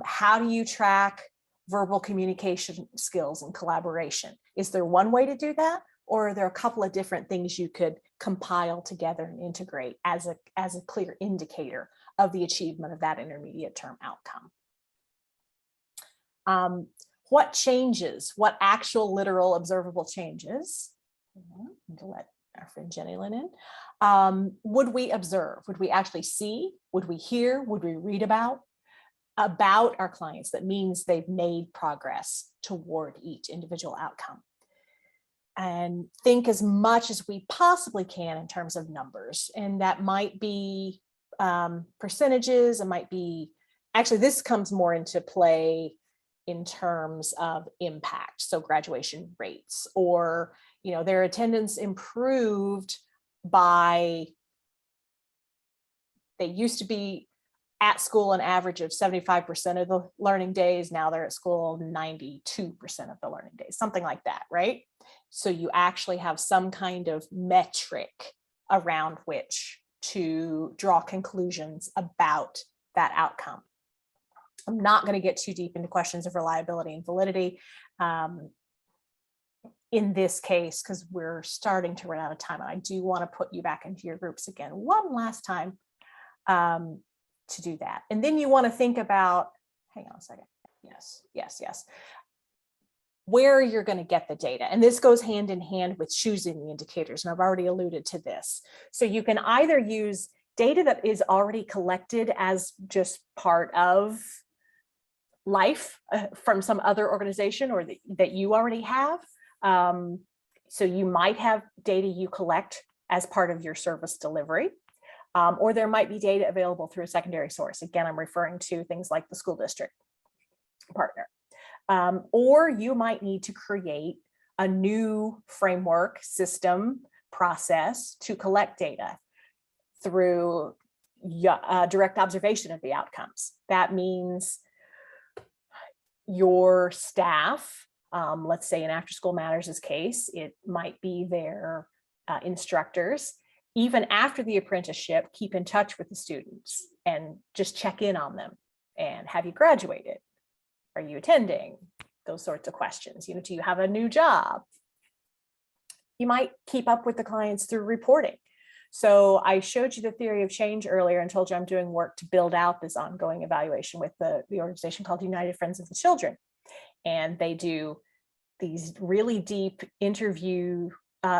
B: How do you track verbal communication skills and collaboration? Is there one way to do that? Or are there a couple of different things you could compile together and integrate as a clear indicator of the achievement of that intermediate term outcome? What changes, what actual literal observable changes, to let our friend Jenny Lynn in, would we observe? Would we actually see? Would we hear? Would we read about our clients that means they've made progress toward each individual outcome? And think as much as we possibly can in terms of numbers. And that might be percentages, it might be, actually this comes more into play in terms of impact. So graduation rates, or, their attendance improved by, they used to be at school an average of 75% of the learning days. Now they're at school 92% of the learning days, something like that, right? So you actually have some kind of metric around which to draw conclusions about that outcome. I'm not going to get too deep into questions of reliability and validity in this case, because we're starting to run out of time. And I do want to put you back into your groups again one last time to do that. And then you want to think about, hang on a second. Yes. Where you're going to get the data. And this goes hand in hand with choosing the indicators. And I've already alluded to this. So you can either use data that is already collected as just part of life from some other organization, or that you already have. So you might have data you collect as part of your service delivery. Or there might be data available through a secondary source. Again, I'm referring to things like the school district partner. Or you might need to create a new framework, system, process to collect data through direct observation of the outcomes. That means your staff, let's say in After School Matters' case, it might be their instructors, even after the apprenticeship, keep in touch with the students and just check in on them. And have you graduated? Are you attending? Those sorts of questions. Do you have a new job? You might keep up with the clients through reporting. So I showed you the theory of change earlier and told you I'm doing work to build out this ongoing evaluation with the organization called United Friends of the Children. And they do these really deep interview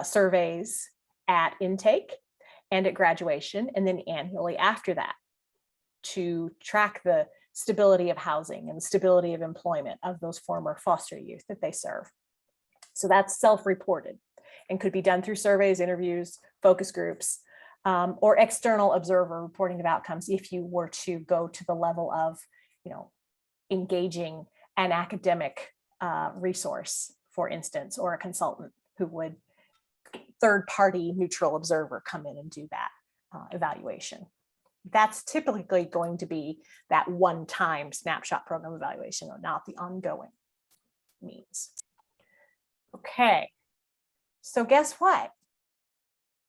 B: surveys at intake and at graduation, and then annually after that, to track the stability of housing and stability of employment of those former foster youth that they serve. So that's self-reported and could be done through surveys, interviews, focus groups, or external observer reporting of outcomes if you were to go to the level of, engaging an academic resource, for instance, or a consultant who would third-party neutral observer come in and do that evaluation. That's typically going to be that one-time snapshot program evaluation, or not the ongoing means. Okay, so guess what?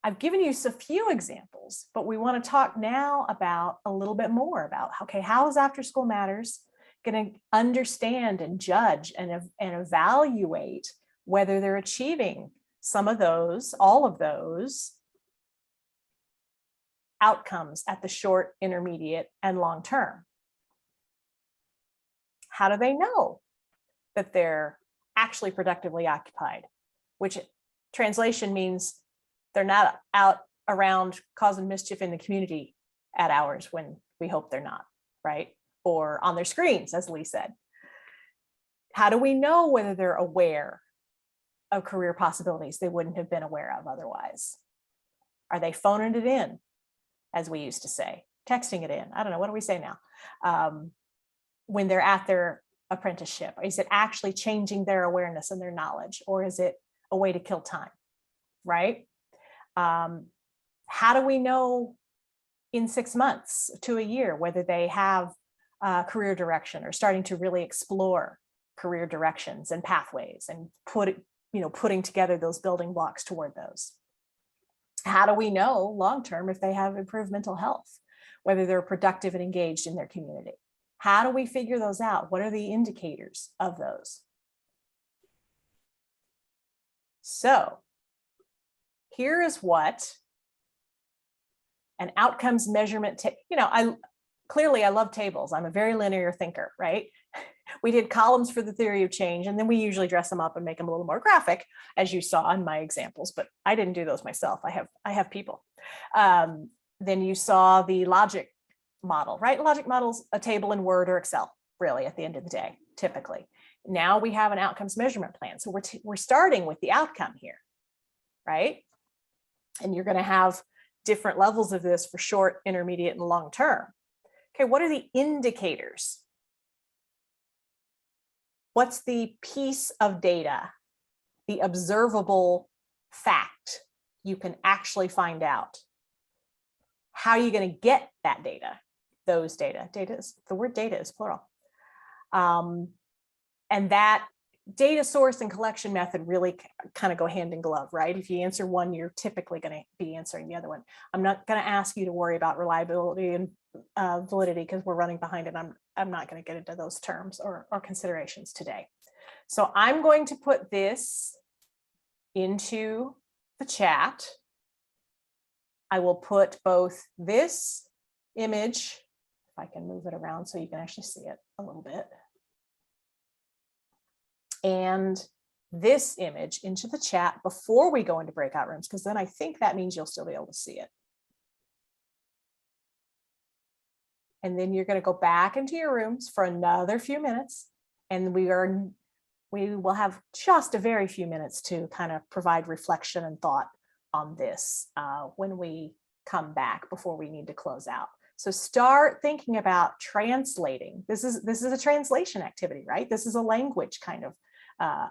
B: I've given you a few examples, but we want to talk now about a little bit more about, okay, how is After School Matters going to understand and judge and evaluate whether they're achieving some of those, all of those outcomes at the short, intermediate, and long term? How do they know that they're actually productively occupied? Which translation means they're not out around causing mischief in the community at hours when we hope they're not, right? Or on their screens, as Lee said. How do we know whether they're aware of career possibilities they wouldn't have been aware of otherwise? Are they phoning it in, as we used to say, texting it in? I don't know, what do we say now? When they're at their apprenticeship, is it actually changing their awareness and their knowledge, or is it a way to kill time, right? How do we know in 6 months to a year whether they have career direction or starting to really explore career directions and pathways and putting together those building blocks toward those? How do we know long-term if they have improved mental health, whether they're productive and engaged in their community? How do we figure those out? What are the indicators of those? So here is what an outcomes measurement, I love tables. I'm a very linear thinker, right? We did columns for the theory of change, and then we usually dress them up and make them a little more graphic, as you saw in my examples, but I didn't do those myself. I have people. Then you saw the logic model, right? Logic model's a table in Word or Excel, really, at the end of the day, typically. Now we have an outcomes measurement plan. So we're starting with the outcome here, right? And you're going to have different levels of this for short, intermediate, and long term. Okay, what are the indicators? What's the piece of data, the observable fact you can actually find out? How are you going to get that data? Those data. The word data is plural. And that data source and collection method really kind of go hand in glove, right? If you answer one, you're typically going to be answering the other one. I'm not going to ask you to worry about reliability and validity because we're running behind, and I'm not going to get into those terms or considerations today. So I'm going to put this into the chat. I will put both this image, if I can move it around so you can actually see it a little bit, and this image into the chat before we go into breakout rooms, because then I think that means you'll still be able to see it. And then you're going to go back into your rooms for another few minutes, and we will have just a very few minutes to kind of provide reflection and thought on this when we come back before we need to close out. So start thinking about translating. This is a translation activity, right? This is a language kind of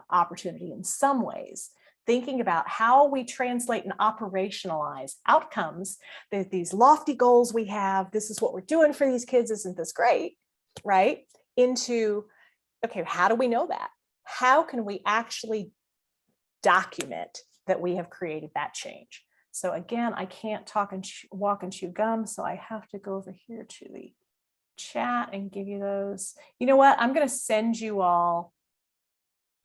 B: opportunity in some ways. Thinking about how we translate and operationalize outcomes, these lofty goals we have, this is what we're doing for these kids, isn't this great, right? Into, okay, how do we know that? How can we actually document that we have created that change? So again, I can't talk and walk and chew gum, so I have to go over here to the chat and give you those. You know what? I'm going to send you all,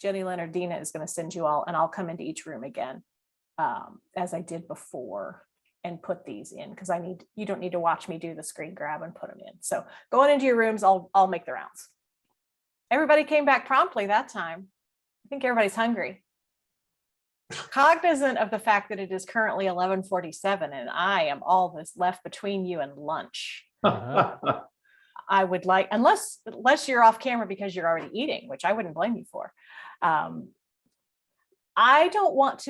B: Jenny Leonardina is going to send you all, and I'll come into each room again, as I did before, and put these in, because you don't need to watch me do the screen grab and put them in. So going into your rooms, I'll make the rounds. Everybody came back promptly that time. I think everybody's hungry. Cognizant of the fact that it is currently 11:47 and I am all that's left between you and lunch. I would like, unless you're off camera because you're already eating, which I wouldn't blame you for. I don't want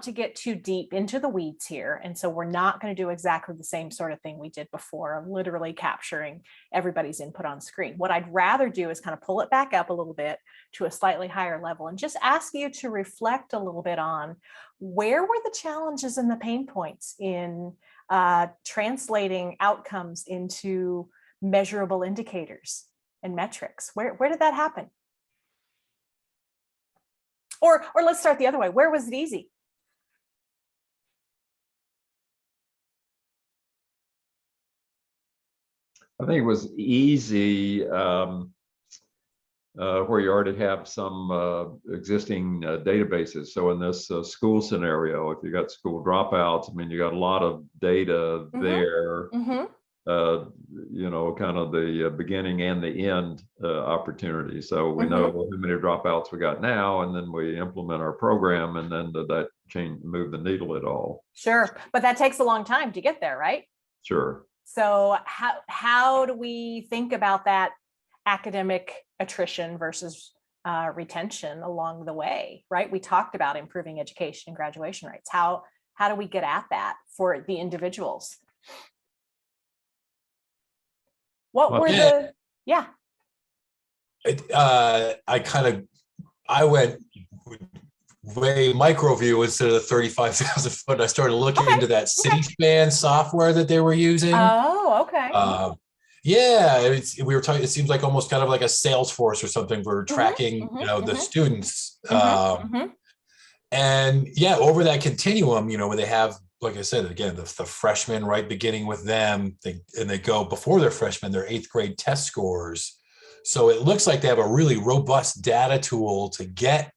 B: to get too deep into the weeds here. And so we're not going to do exactly the same sort of thing we did before of literally capturing everybody's input on screen. What I'd rather do is kind of pull it back up a little bit to a slightly higher level and just ask you to reflect a little bit on where were the challenges and the pain points in translating outcomes into measurable indicators and metrics. Where did that happen? Or let's start the other way. Where was it easy?
F: I think it was easy where you already have some existing databases. So in this school scenario, if you got school dropouts, I mean, you got a lot of data there. You know, kind of the beginning and the end opportunity. So we know how many dropouts we got now, and then we implement our program, and then did that change, move the needle at all?
B: Sure, but that takes a long time to get there, right?
F: Sure.
B: So how do we think about that academic attrition versus retention along the way, right? We talked about improving education and graduation rates. How do we get at that for the individuals? What
E: Well,
B: were
E: yeah.
B: the, yeah.
E: I went way micro view instead of the 35,000 foot. I started looking into that city span software that they were using.
B: Oh, okay.
E: Yeah, we were talking, it seems like almost kind of like a Salesforce or something. We're tracking, the students. And yeah, over that continuum, where they have, like I said, again, the freshmen, right, beginning with them, they go before they're freshmen, their 8th grade test scores. So it looks like they have a really robust data tool to get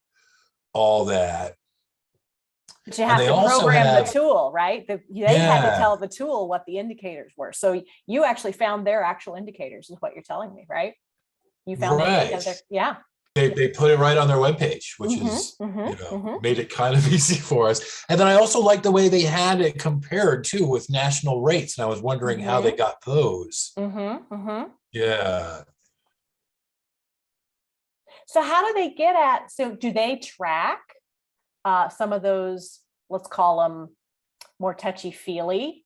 E: all that.
B: But you have to program the tool, right? They had to tell the tool what the indicators were. So you actually found their actual indicators is what you're telling me, right? You found that, yeah.
E: They put it right on their webpage, which is, made it kind of easy for us. And then I also like the way they had it compared too with national rates. And I was wondering how they got those. Yeah.
B: So how do they get at, so do they track some of those, let's call them more touchy-feely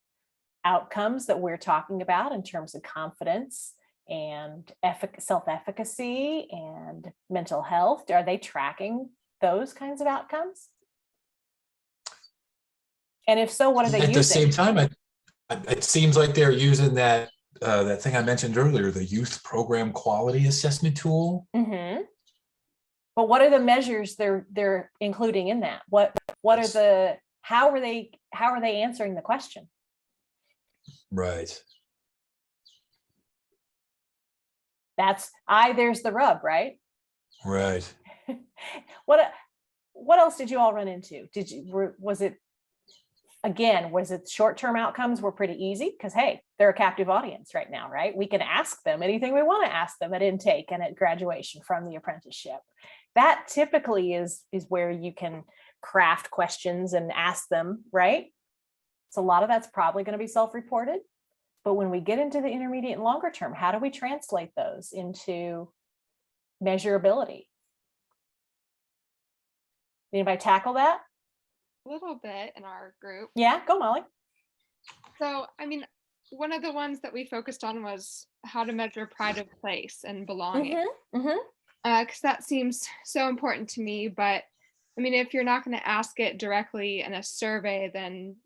B: outcomes that we're talking about in terms of confidence and self-efficacy and mental health? Are they tracking those kinds of outcomes? And if so, what are they using?
E: At the same time, it seems like they're using that thing I mentioned earlier, the youth program quality assessment tool.
B: But what are the measures they're including in that? How are they answering the question?
E: Right.
B: There's the rub, right?
E: Right.
B: What else did you all run into? Was it short-term outcomes were pretty easy? Because hey, they're a captive audience right now, right? We can ask them anything we want to ask them at intake and at graduation from the apprenticeship. That typically is where you can craft questions and ask them, right? So a lot of that's probably going to be self-reported. But when we get into the intermediate and longer term, how do we translate those into measurability? Anybody tackle that?
H: A little bit in our group.
B: Yeah, go Molly.
H: So, I mean, one of the ones that we focused on was how to measure pride of place and belonging. Because that seems so important to me. But I mean, if you're not going to ask it directly in a survey, then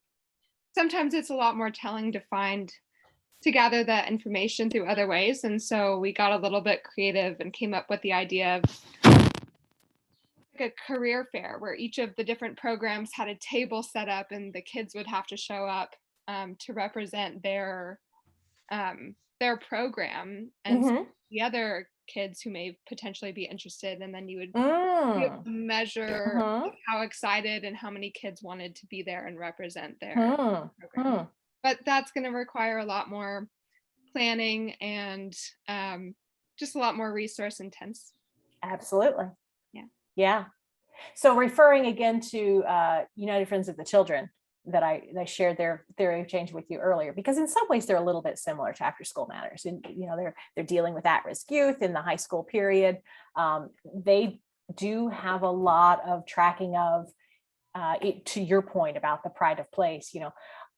H: sometimes it's a lot more telling to gather that information through other ways. And so we got a little bit creative and came up with the idea of like a career fair where each of the different programs had a table set up and the kids would have to show up to represent their program and so the other kids who may potentially be interested, and then you would be able to measure how excited and how many kids wanted to be there and represent their program. But that's going to require a lot more planning and just a lot more resource intense.
B: Absolutely. Yeah. So referring again to United Friends of the Children that I shared their theory of change with you earlier, because in some ways they're a little bit similar to After School Matters. And they're dealing with at-risk youth in the high school period. They do have a lot of tracking of to your point about the pride of place.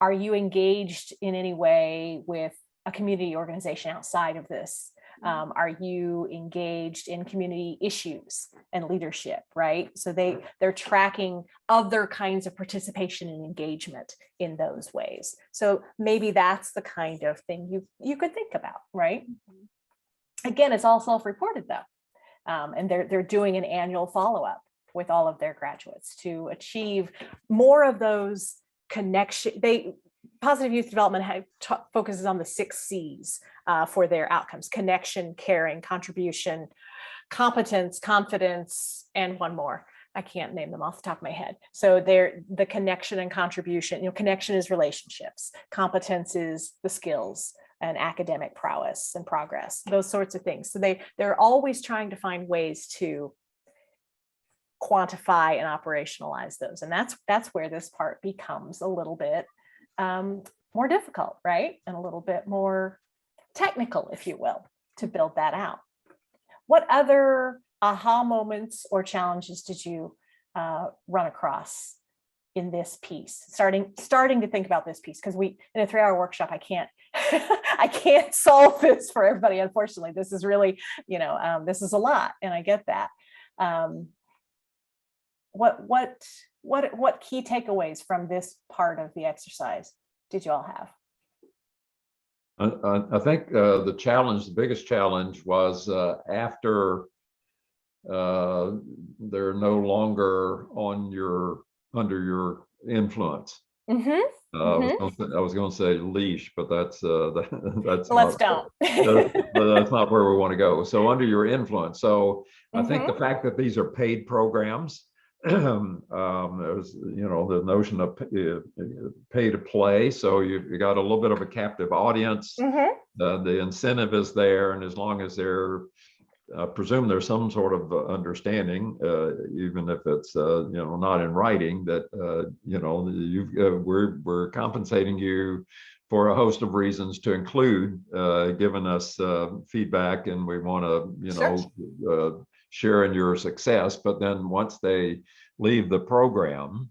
B: Are you engaged in any way with a community organization outside of this? Are you engaged in community issues and leadership, right? So they're tracking other kinds of participation and engagement in those ways. So maybe that's the kind of thing you could think about, right? Again, it's all self-reported though. And they're doing an annual follow-up with all of their graduates to achieve more of those connection. Positive Youth Development focuses on the 6 C's for their outcomes: connection, caring, contribution, competence, confidence, and one more. I can't name them off the top of my head. So they're the connection and contribution. Connection is relationships. Competence is the skills and academic prowess and progress, those sorts of things. So they're always trying to find ways to quantify and operationalize those. And that's where this part becomes a little bit more difficult, right? And a little bit more technical, if you will, to build that out. What other aha moments or challenges did you run across in this piece, starting to think about this piece? Because in a 3-hour workshop, I can't I can't solve this for everybody, unfortunately. This is really, this is a lot, and I get that. What key takeaways from this part of the exercise did you all have?
F: I think the biggest challenge was after they're no longer under your influence.
B: Mm-hmm.
F: I was going to say leash, but that's
B: Let's don't.
F: That's not where we want to go. So under your influence. So I think
B: Mm-hmm.
F: the fact that these are paid programs, there's the notion of pay to play. So you got a little bit of a captive audience.
B: Mm-hmm.
F: The incentive is there, and as long as they're presume there's some sort of understanding, even if it's not in writing, that we're compensating you for a host of reasons to include giving us feedback, and we want to share in your success. But then once they leave the program,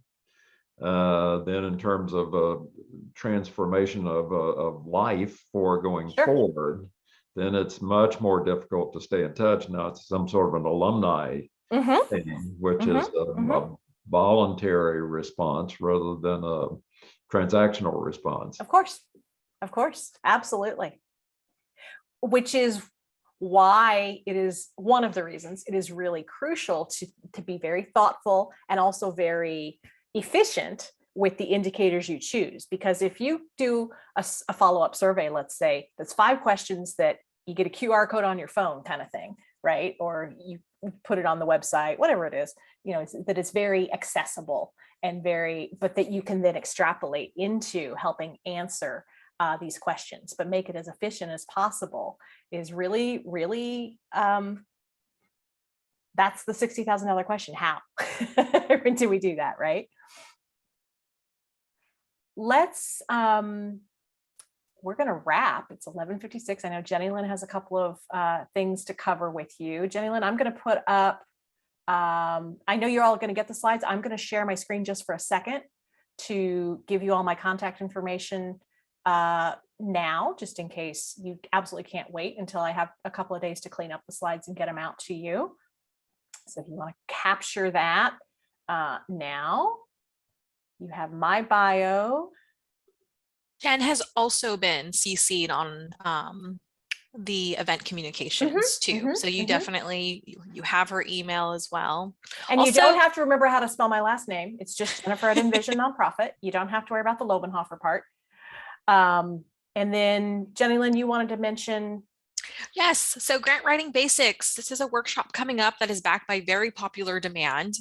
F: then in terms of transformation of life for going forward, then it's much more difficult to stay in touch. Now it's some sort of an alumni thing, which is a voluntary response rather than a transactional response.
B: Of course, absolutely. Which is why it is one of the reasons it is really crucial to be very thoughtful and also very efficient with the indicators you choose. Because if you do a follow-up survey, let's say that's 5 questions that you get a QR code on your phone kind of thing, right? Or you put it on the website, whatever it is, that it's very accessible and but that you can then extrapolate into helping answer these questions, but make it as efficient as possible is really, really, that's the $60,000 question. How do we do that, right? Let's, we're going to wrap. It's 11:56. I know Jenny Lynn has a couple of things to cover with you. Jenny Lynn, I'm going to put up, I know you're all going to get the slides. I'm going to share my screen just for a second to give you all my contact information now, just in case you absolutely can't wait until I have a couple of days to clean up the slides and get them out to you. So if you want to capture that now, you have my bio.
K: Jen has also been CC'd on the event communications too. So you definitely, you have her email as well.
B: And also, you don't have to remember how to spell my last name. It's just Jennifer at Envision Nonprofit. You don't have to worry about the Lobenhofer part. And then Jenny Lynn, you wanted to mention.
K: Yes. So Grant Writing Basics. This is a workshop coming up that is backed by very popular demand.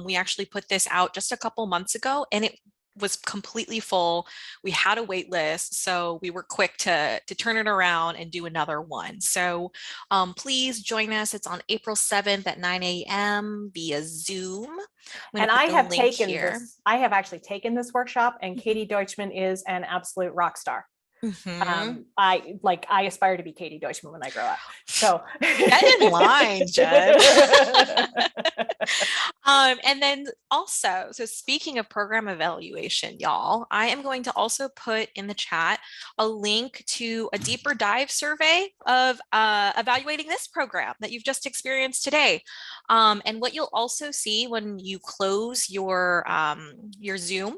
K: We actually put this out just a couple months ago, and it was completely full. We had a wait list, so we were quick to turn it around and do another one. So please join us. It's on April 7th at 9 a.m. via Zoom.
B: And I have taken this. I have actually taken this workshop, and Katie Deutschman is an absolute rock star. I aspire to be Katie Deutschman when I grow up. So
K: get in line, Jen. And then also, so speaking of program evaluation, y'all, I am going to also put in the chat a link to a deeper dive survey of evaluating this program that you've just experienced today. And what you'll also see when you close your Zoom,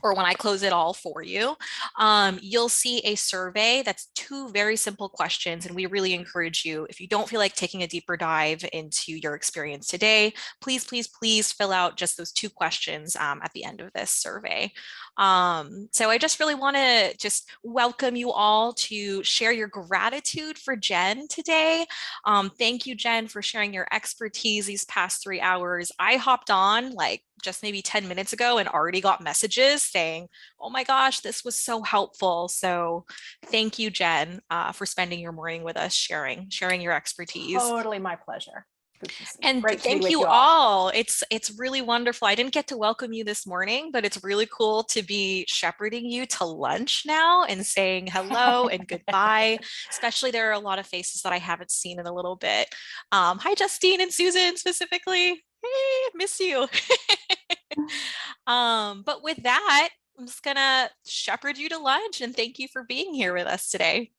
K: or when I close it all for you, you'll see a survey that's 2 very simple questions. And we really encourage you, if you don't feel like taking a deeper dive into your experience today, please, please, please fill out just those 2 questions at the end of this survey. So I just really want to just welcome you all to share your gratitude for Jen today. Thank you, Jen, for sharing your expertise these past 3 hours. I hopped on like just maybe 10 minutes ago and already got messages saying, oh my gosh, this was so helpful. So thank you, Jen, for spending your morning with us, sharing your expertise.
B: Totally my pleasure.
K: And
B: Great to be
K: thank
B: with
K: you
B: you
K: all. It's really wonderful. I didn't get to welcome you this morning, but it's really cool to be shepherding you to lunch now and saying hello and goodbye. Especially there are a lot of faces that I haven't seen in a little bit. Hi, Justine and Susan specifically. Hey, miss you. But with that, I'm just gonna shepherd you to lunch and thank you for being here with us today.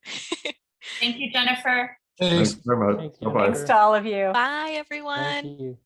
C: Thank you, Jennifer.
E: Thanks.
F: Thanks very much.
L: Thanks,
F: Bye-bye.
B: Thanks to all of you.
K: Bye, everyone.
L: Thank you.